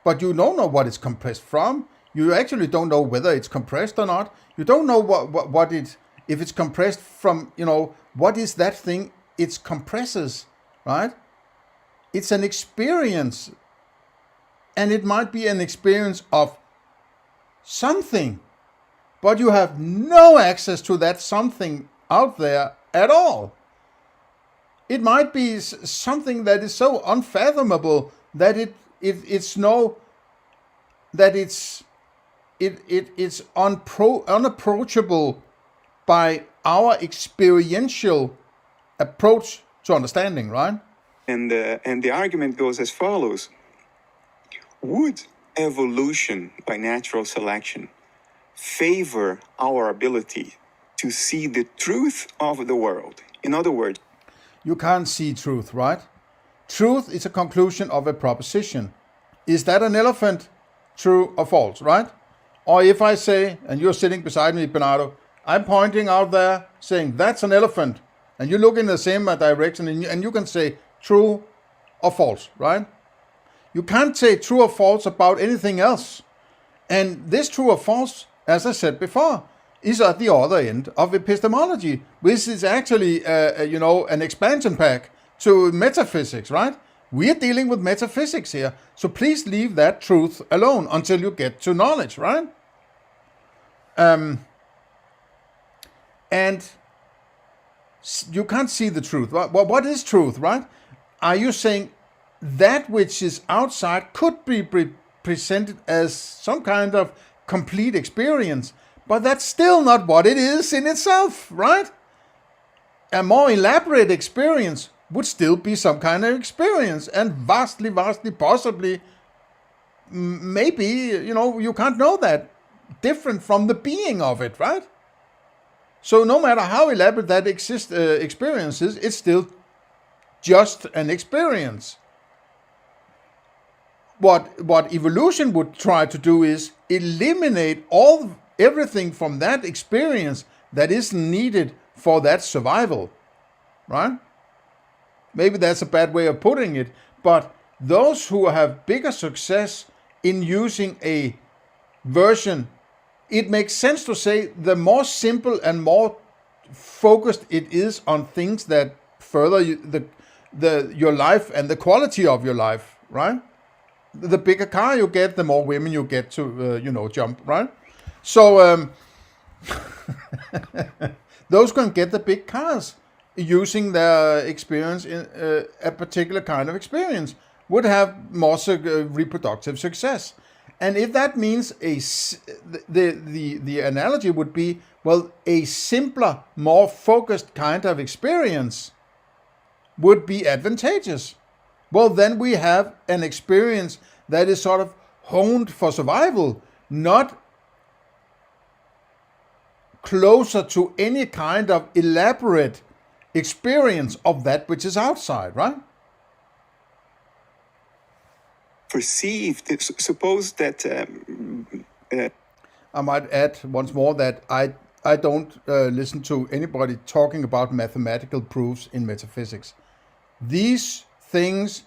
But you don't know what it's compressed from. You actually don't know whether it's compressed or not. You don't know what it, if it's compressed from, what is that thing it compresses, right? It's an experience. And it might be an experience of something, but you have no access to that something out there at all. It might be something that is so unfathomable that it's unapproachable by our experiential approach to understanding, right? And the argument goes as follows. Would evolution by natural selection favor our ability to see the truth of the world? In other words, you can't see truth, right? Truth is a conclusion of a proposition. Is that an elephant? True or false, right? Or if I say, and you're sitting beside me, Bernardo, I'm pointing out there saying that's an elephant, and you look in the same direction, and you can say true or false, right? You can't say true or false about anything else. And this true or false, as I said before, is at the other end of epistemology, which is actually, an expansion pack to metaphysics, right? We are dealing with metaphysics here. So please leave that truth alone until you get to knowledge, right? And you can't see the truth. What is truth, right? Are you saying that which is outside could be presented as some kind of complete experience, but that's still not what it is in itself, right? A more elaborate experience would still be some kind of experience, and vastly possibly, maybe, you can't know that, different from the being of it, right? So no matter how elaborate that experience is, it's still just an experience. What evolution would try to do is eliminate everything from that experience that isn't needed for that survival, right? Maybe that's a bad way of putting it, but those who have bigger success in using a version, it makes sense to say the more simple and more focused it is on things that further your life and the quality of your life, right? The bigger car you get, the more women you get to, jump, right? So those can get the big cars using their experience in a particular kind of experience would have more reproductive success. And if that means the analogy would be, well, a simpler, more focused kind of experience would be advantageous. Well, then we have an experience that is sort of honed for survival, not closer to any kind of elaborate experience of that which is outside, right? Perceived. Suppose that. I might add once more that I don't listen to anybody talking about mathematical proofs in metaphysics. These things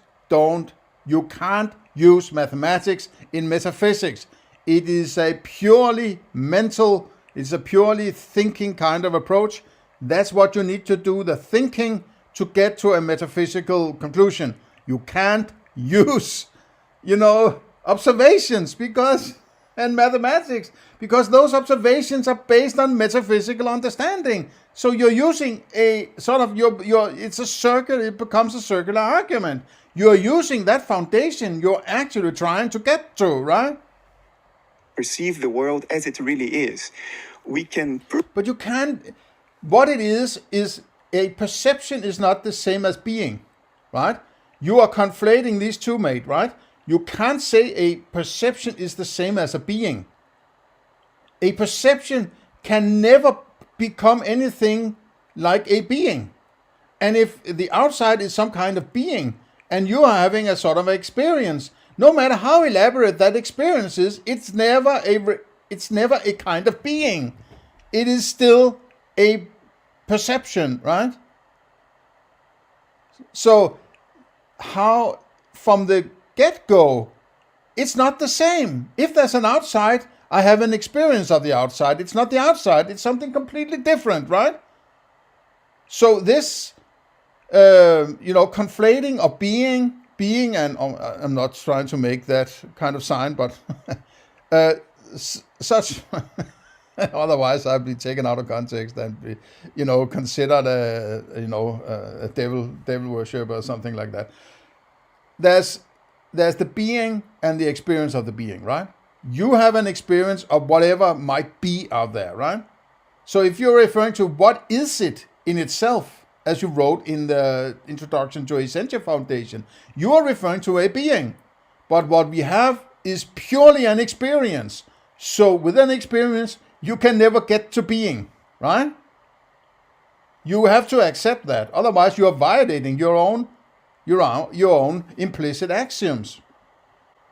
you can't use mathematics in metaphysics. It is a purely mental, it's a purely thinking kind of approach. That's what you need to do, the thinking, to get to a metaphysical conclusion. You can't use, observations and mathematics, because those observations are based on metaphysical understanding. So you're using a sort of, it's a circle, it becomes a circular argument. You're using that foundation you're actually trying to get to, right? Perceive the world as it really is. We can... But you can't... What it is a perception is not the same as being, right? You are conflating these two, mate, right? You can't say a perception is the same as a being. A perception can never become anything like a being. And if the outside is some kind of being, and you are having a sort of experience. No matter how elaborate that experience is, it's never a kind of being. It is still a perception, right? So how from the get-go, it's not the same. If there's an outside, I have an experience of the outside. It's not the outside, it's something completely different, right? So this, conflating of being and I'm not trying to make that kind of sign, but such, otherwise I'd be taken out of context and be, considered a devil worshipper or something like that. There's the being and the experience of the being, right? You have an experience of whatever might be out there, right? So if you're referring to what is it in itself, as you wrote in the introduction to Essentia Foundation, you are referring to a being. But what we have is purely an experience. So with an experience, you can never get to being, right? You have to accept that. Otherwise, you are violating your own implicit axioms.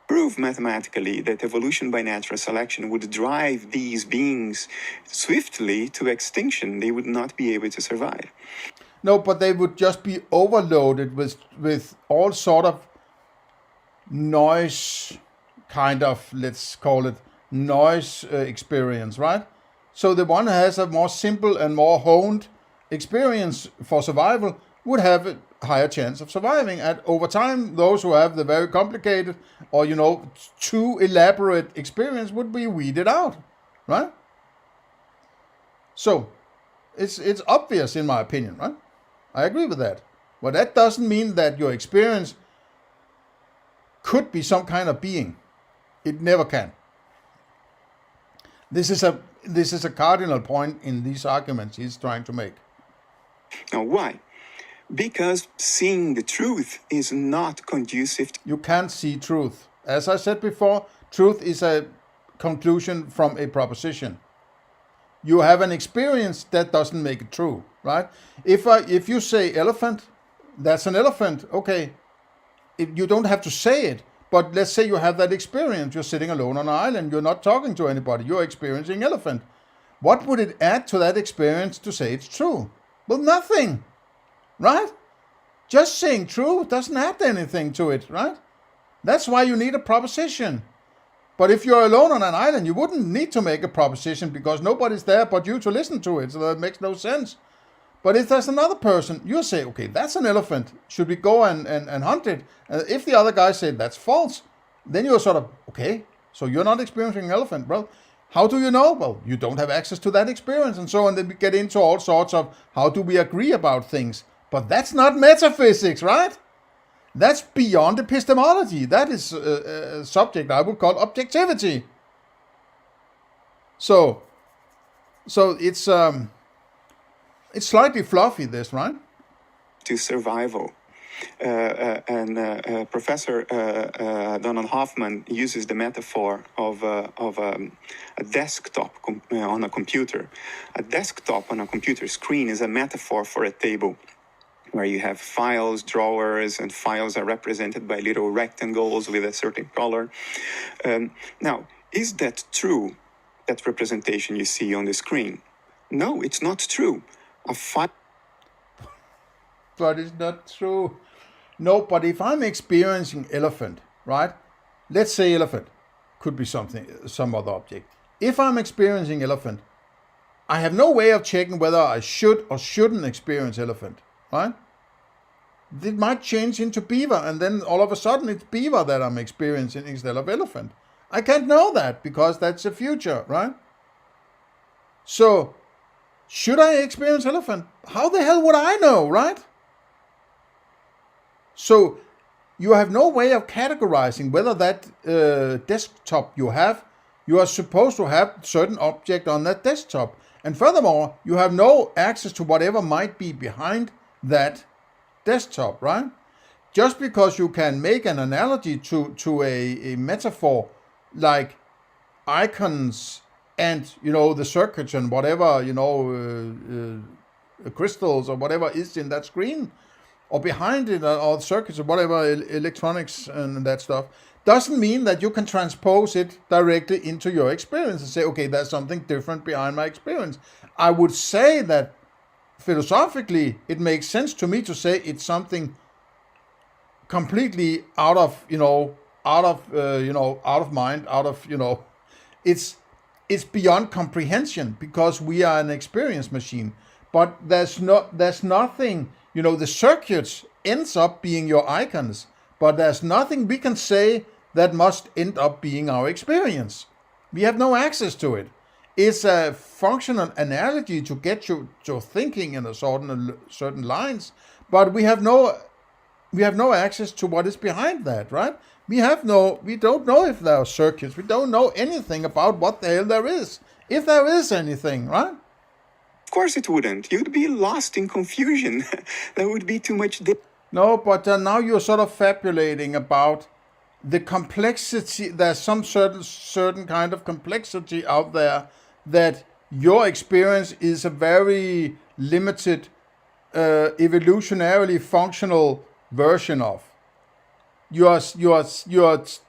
Prove mathematically that evolution by natural selection would drive these beings swiftly to extinction. They would not be able to survive. No, but they would just be overloaded with all sort of noise, kind of, let's call it noise experience, right? So the one who has a more simple and more honed experience for survival would have a higher chance of surviving. And over time, those who have the very complicated or, too elaborate experience would be weeded out, right? So it's obvious in my opinion, right? I agree with that. But that doesn't mean that your experience could be some kind of being. It never can. This is a cardinal point in these arguments he's trying to make. Now, why? Because seeing the truth is not conducive. You can't see truth. As I said before, truth is a conclusion from a proposition. You have an experience that doesn't make it true, right? If you say elephant, that's an elephant. Okay, you don't have to say it, but let's say you have that experience. You're sitting alone on an island. You're not talking to anybody. You're experiencing elephant. What would it add to that experience to say it's true? Well, nothing, right? Just saying true doesn't add anything to it, right? That's why you need a proposition. But if you're alone on an island, you wouldn't need to make a proposition because nobody's there but you to listen to it. So that makes no sense. But if there's another person, you say, okay, that's an elephant. Should we go and hunt it? If the other guy said that's false, then you're sort of, okay, so you're not experiencing an elephant. Well, how do you know? Well, you don't have access to that experience and so on. Then we get into all sorts of how do we agree about things. But that's not metaphysics, right? That's beyond epistemology. That is a subject I would call objectivity. So it's slightly fluffy, this, right? To survival. Professor Donald Hoffman uses the metaphor of a desktop on a computer. A desktop on a computer screen is a metaphor for a table where you have files, drawers, and files are represented by little rectangles with a certain color. Now, is that true, that representation you see on the screen? No, it's not true. But it's not true. No, but if I'm experiencing elephant, right? Let's say elephant. Could be some other object. If I'm experiencing elephant, I have no way of checking whether I should or shouldn't experience elephant, right? It might change into beaver, and then all of a sudden it's beaver that I'm experiencing instead of elephant. I can't know that because that's the future, right? So, should I experience elephant? How the hell would I know, right? So, you have no way of categorizing whether that desktop you are supposed to have certain object on that desktop. And furthermore, you have no access to whatever might be behind that desktop, right? Just because you can make an analogy to a metaphor like icons and, the circuits and whatever, crystals or whatever is in that screen, or behind it, or circuits, or whatever, electronics and that stuff, doesn't mean that you can transpose it directly into your experience and say, okay, there's something different behind my experience. I would say that philosophically, it makes sense to me to say it's something completely out of mind, it's beyond comprehension, because we are an experience machine. But there's nothing, the circuits ends up being your icons, but there's nothing we can say that must end up being our experience. We have no access to it. It's a functional analogy to get you to thinking in a certain lines, but we have no access to what is behind that, right? We don't know if there are circuits. We don't know anything about what the hell there is, if there is anything, right? Of course it wouldn't. You'd be lost in confusion. There would be too much. No, but now you're sort of fabulating about the complexity. There's some certain kind of complexity out there that your experience is a very limited, evolutionarily functional version of. You are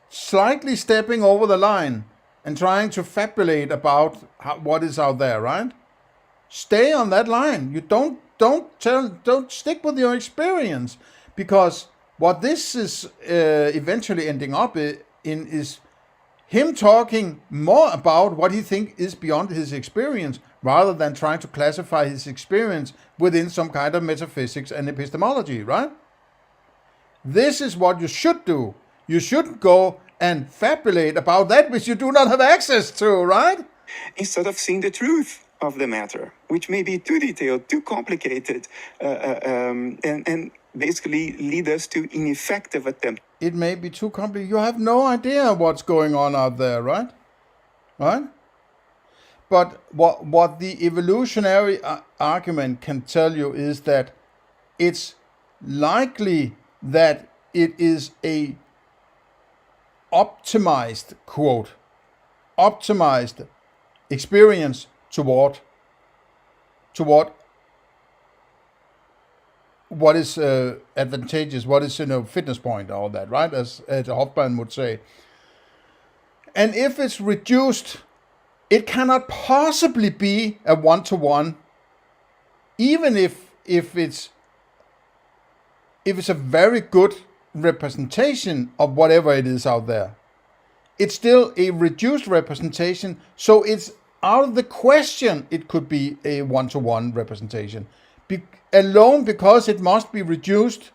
slightly stepping over the line and trying to fabulate about what is out there, right? Stay on that line. You don't stick with your experience, because what this is eventually ending up in is him talking more about what he thinks is beyond his experience, rather than trying to classify his experience within some kind of metaphysics and epistemology, right? This is what you should do. You shouldn't go and fabulate about that which you do not have access to, right? Instead of seeing the truth of the matter, which may be too detailed, too complicated, and basically lead us to ineffective attempts. It may be too complicated. You have no idea what's going on out there, right? Right? But what the evolutionary argument can tell you is that it's likely that it is a optimized experience toward what is advantageous, what is fitness point, all that, right? As Hoffman would say. And if it's reduced, it cannot possibly be a one-to-one, even if it's a very good representation of whatever it is out there. It's still a reduced representation, so it's out of the question it could be a one-to-one representation. Alone because it must be reduced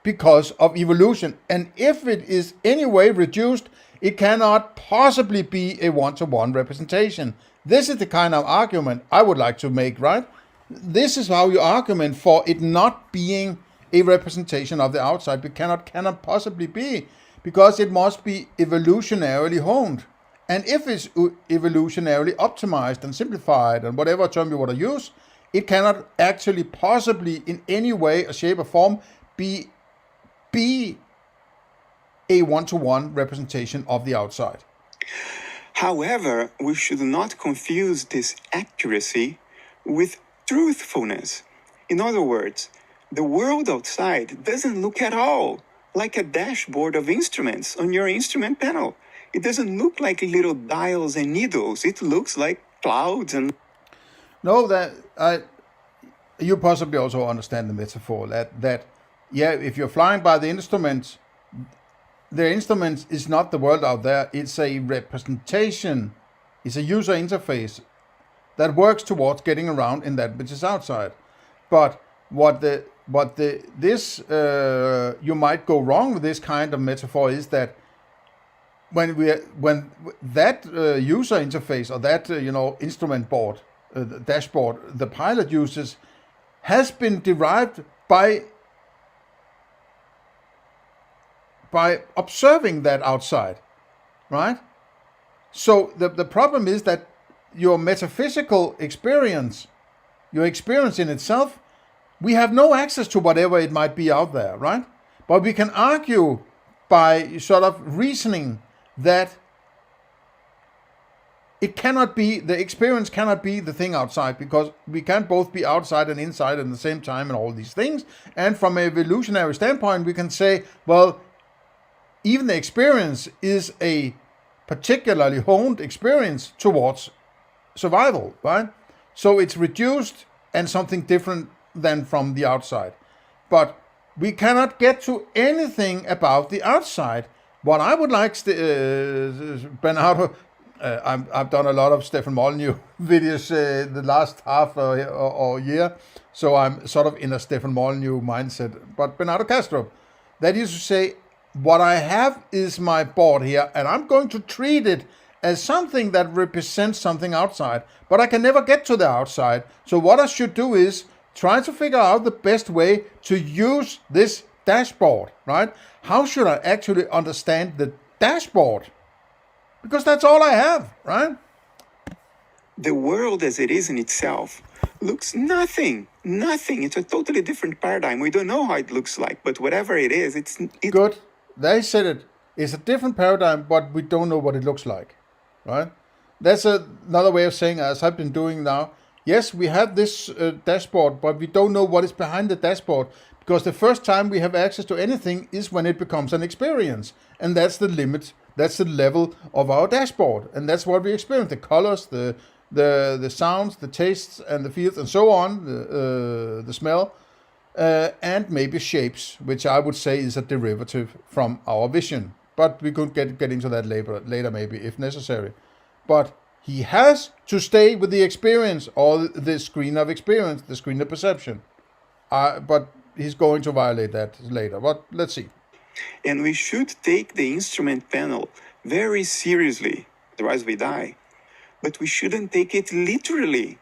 because of evolution. And if it is anyway reduced, it cannot possibly be a one-to-one representation. This is the kind of argument I would like to make, right? This is how you argument for it not being a representation of the outside. It cannot possibly be, because it must be evolutionarily honed. And if it's evolutionarily optimized and simplified, and whatever term you want to use, it cannot actually possibly in any way, shape, or form be a one-to-one representation of the outside. However, we should not confuse this accuracy with truthfulness. In other words, the world outside doesn't look at all like a dashboard of instruments on your instrument panel. It doesn't look like little dials and needles. It looks like clouds and... No, you possibly also understand the metaphor that if you're flying by the instrument is not the world out there. It's a representation. It's a user interface that works towards getting around in that which is outside. But you might go wrong with this kind of metaphor is that when that user interface, or that instrument board, dashboard the pilot uses, has been derived by observing that outside, right? So the problem is that your metaphysical experience, your experience in itself, we have no access to whatever it might be out there, right? But we can argue by sort of reasoning that it cannot be, the experience cannot be the thing outside, because we can't both be outside and inside at the same time and all these things. And from an evolutionary standpoint, we can say, well, even the experience is a particularly honed experience towards survival, right? So it's reduced and something different than from the outside. But we cannot get to anything about the outside. What I would like, Bernardo, I've done a lot of Stefan Molyneux videos the last half or year, so I'm sort of in a Stefan Molyneux mindset. But Bernardo Kastrup, that is to say, what I have is my board here, and I'm going to treat it as something that represents something outside, but I can never get to the outside. So what I should do is try to figure out the best way to use this dashboard, right? How should I actually understand the dashboard? Because that's all I have, right? The world as it is in itself looks nothing. It's a totally different paradigm. We don't know how it looks like, but whatever it is, it's good. They said it. It's a different paradigm, but we don't know what it looks like, right? That's another way of saying, as I've been doing now. Yes, we have this dashboard, but we don't know what is behind the dashboard, because the first time we have access to anything is when it becomes an experience, and that's the limit. That's the level of our dashboard, and that's what we experience: the colors, the sounds, the tastes, and the feels, and so on. The smell, and maybe shapes, which I would say is a derivative from our vision. But we could get into that later, maybe if necessary. But he has to stay with the experience, or the screen of experience, the screen of perception. But he's going to violate that later. But let's see. And we should take the instrument panel very seriously, otherwise we die. But we shouldn't take it literally.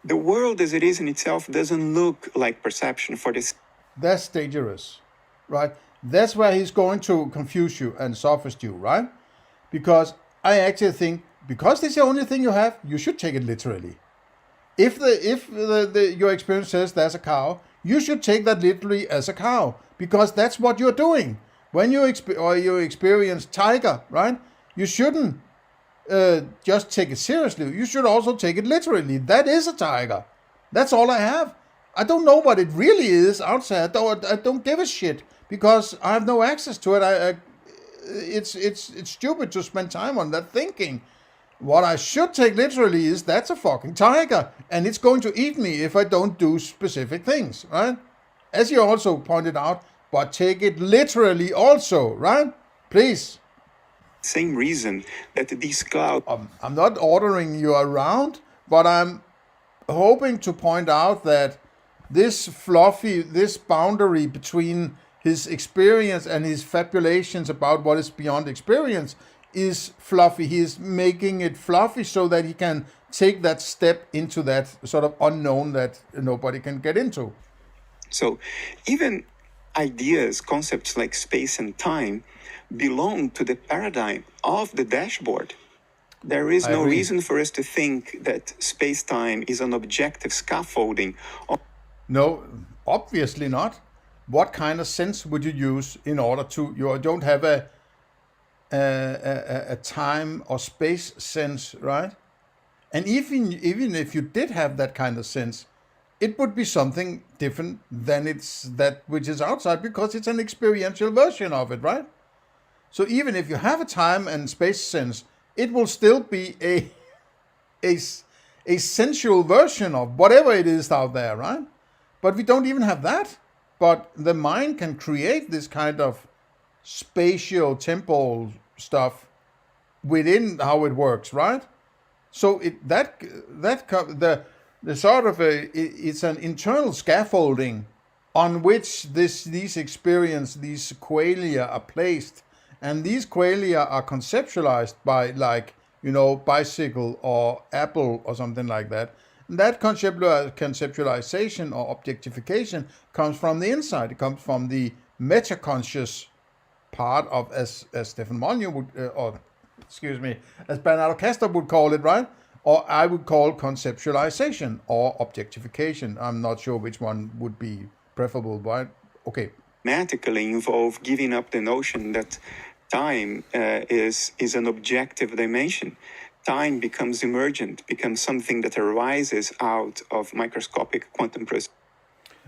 The world as it is in itself doesn't look like perception for this. That's dangerous, right? That's where he's going to confuse you and sophist you, right? Because I actually think, because this is the only thing you have, you should take it literally. If your experience says there's a cow, you should take that literally as a cow, because that's what you're doing. When you experience tiger, right? You shouldn't just take it seriously. You should also take it literally. That is a tiger. That's all I have. I don't know what it really is outside. I don't give a shit, because I have no access to it. It's stupid to spend time on that thinking. What I should take literally is that's a fucking tiger, and it's going to eat me if I don't do specific things, right? As you also pointed out, but take it literally also, right? Please. Same reason that these clouds... I'm not ordering you around, but I'm hoping to point out that this boundary between his experience and his fabulations about what is beyond experience is fluffy. He is making it fluffy so that he can take that step into that sort of unknown that nobody can get into. So even ideas, concepts like space and time belong to the paradigm of the dashboard. There is no reason for us to think that space-time is an objective scaffolding. No, obviously not. What kind of sense would you use in order to... You don't have a time or space sense, right? And even if you did have that kind of sense, it would be something different than it's that which is outside, because it's an experiential version of it, right? So even if you have a time and space sense, it will still be a sensual version of whatever it is out there, right? But we don't even have that. But the mind can create this kind of spatial temporal stuff within how it works, right? So the sort of it's an internal scaffolding on which these experience, these qualia are placed, and these qualia are conceptualized by, like, bicycle or apple or something like that. And that conceptualization or objectification comes from the inside. It comes from the metaconscious part of, as Stefan Molyneux would, as Bernardo Kastrup would call it, right? Or I would call conceptualization or objectification. I'm not sure which one would be preferable, but okay. Automatically involve giving up the notion that time is an objective dimension. time becomes emergent, becomes something that arises out of microscopic quantum processes.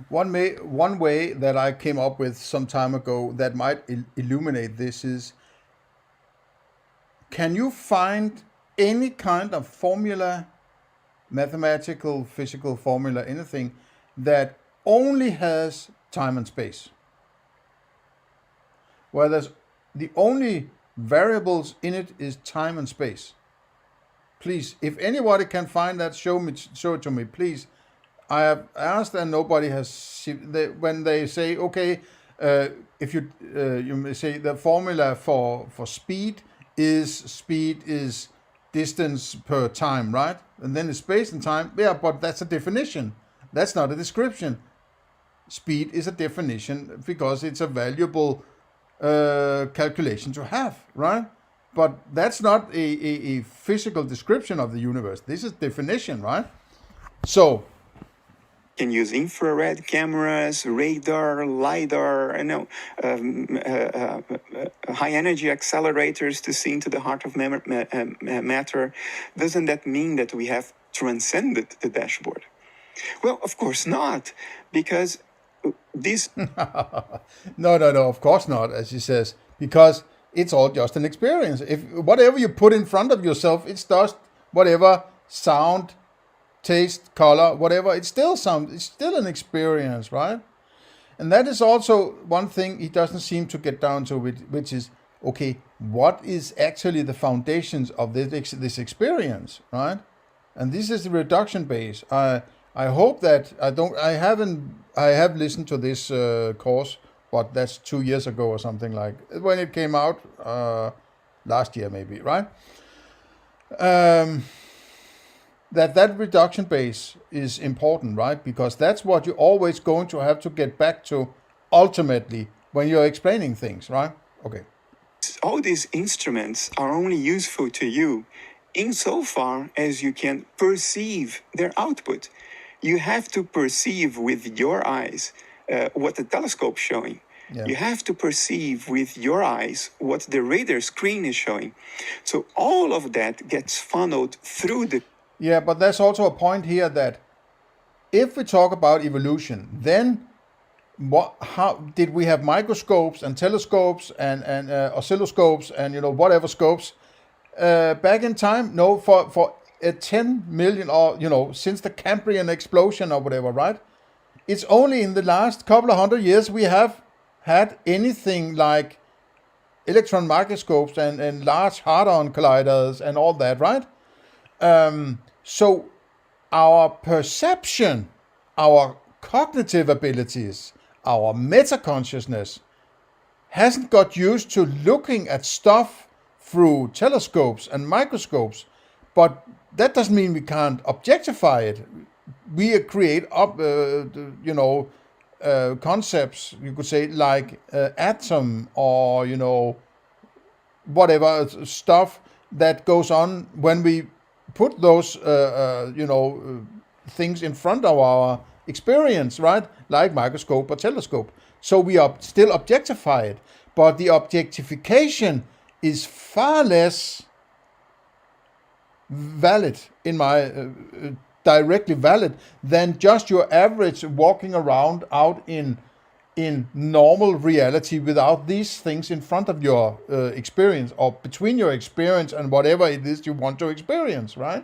One way that I came up with some time ago that might illuminate this is, can you find any kind of formula, mathematical, physical formula, anything that only has time and space? Where there's the only variables in it is time and space. Please, if anybody can find that, show it to me, please. I have asked and nobody has. When they say, okay, if you may say the formula for speed is distance per time, right? And then it's space and time. Yeah, but that's a definition. That's not a description. Speed is a definition because it's a valuable calculation to have, right? But that's not a physical description of the universe. This is definition, right? So can use infrared cameras, radar, lidar, high energy accelerators to see into the heart of matter. Doesn't that mean that we have transcended the dashboard? Well, of course not, because this... No, of course not, as he says, because it's all just an experience. If whatever you put in front of yourself, it's just whatever sound, taste, color, whatever, it's still an experience, right? And that is also one thing he doesn't seem to get down to, which is, okay, what is actually the foundations of this experience, right? And this is the reduction base. I hope that I have listened to this course, but that's 2 years ago or something, like when it came out last year maybe, right? That reduction base is important, right? Because that's what you're always going to have to get back to ultimately when you're explaining things, right? Okay. All these instruments are only useful to you insofar as you can perceive their output. You have to perceive with your eyes what the telescope's showing. Yeah. You have to perceive with your eyes what the radar screen is showing. So all of that gets funneled through the... Yeah, but there's also a point here that if we talk about evolution, then how did we have microscopes and telescopes and oscilloscopes and whatever scopes back in time? No, for 10 million or since the Cambrian explosion or whatever, right? It's only in the last couple of 100 years we have had anything like electron microscopes and large hadron colliders and all that, right? So our perception, our cognitive abilities, our meta-consciousness hasn't got used to looking at stuff through telescopes and microscopes, but that doesn't mean we can't objectify it. We create concepts, you could say, like atom or, whatever stuff that goes on when we put those, things in front of our experience, right? Like microscope or telescope. So we still objectify it. But the objectification is far less valid, in my directly valid, than just your average walking around out in normal reality without these things in front of your experience or between your experience and whatever it is you want to experience, right?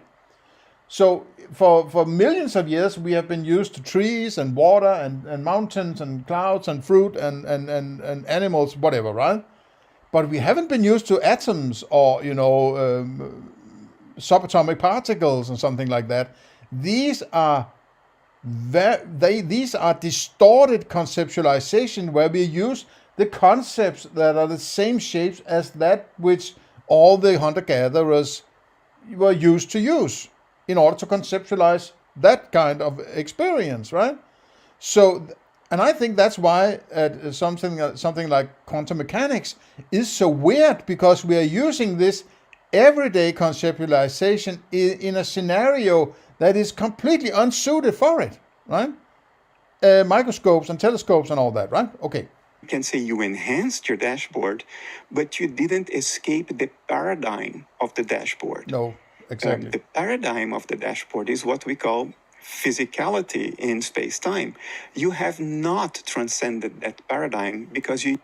So for millions of years we have been used to trees and water and mountains and clouds and fruit and animals, whatever, right? But we haven't been used to atoms or subatomic particles and something like that. These are distorted conceptualization where we use the concepts that are the same shapes as that which all the hunter-gatherers were used to use in order to conceptualize that kind of experience, right? So, and I think that's why something like quantum mechanics is so weird, because we are using this everyday conceptualization in a scenario that is completely unsuited for it, right? Microscopes and telescopes and all that, right? Okay. You can say you enhanced your dashboard, but you didn't escape the paradigm of the dashboard. No. exactly. The paradigm of the dashboard is what we call physicality in space-time. You have not transcended that paradigm because you...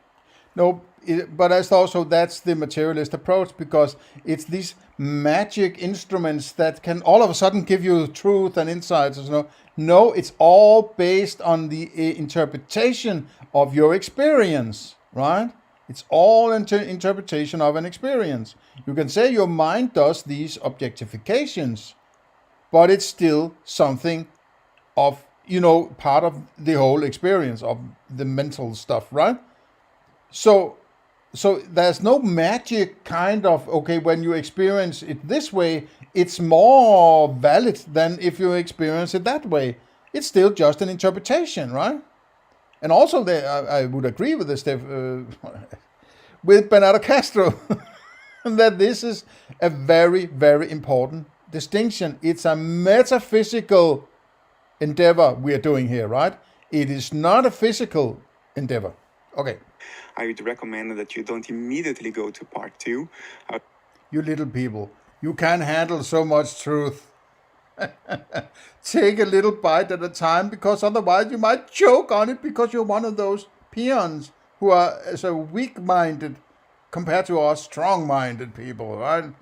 No, but that's the materialist approach, because it's these magic instruments that can all of a sudden give you truth and insights. No, it's all based on the interpretation of your experience, right? It's all interpretation of an experience. You can say your mind does these objectifications, but it's still something of, part of the whole experience of the mental stuff, right? So there's no magic kind of, okay, when you experience it this way, it's more valid than if you experience it that way. It's still just an interpretation, right? And also, I would agree with this, with Bernardo Kastrup, that this is a very, very important distinction. It's a metaphysical endeavor we are doing here, right? It is not a physical endeavor. Okay. I would recommend that you don't immediately go to part 2. You little people, you can't handle so much truth. Take a little bite at a time, because otherwise you might choke on it, because you're one of those peons who are so weak-minded compared to our strong-minded people, right?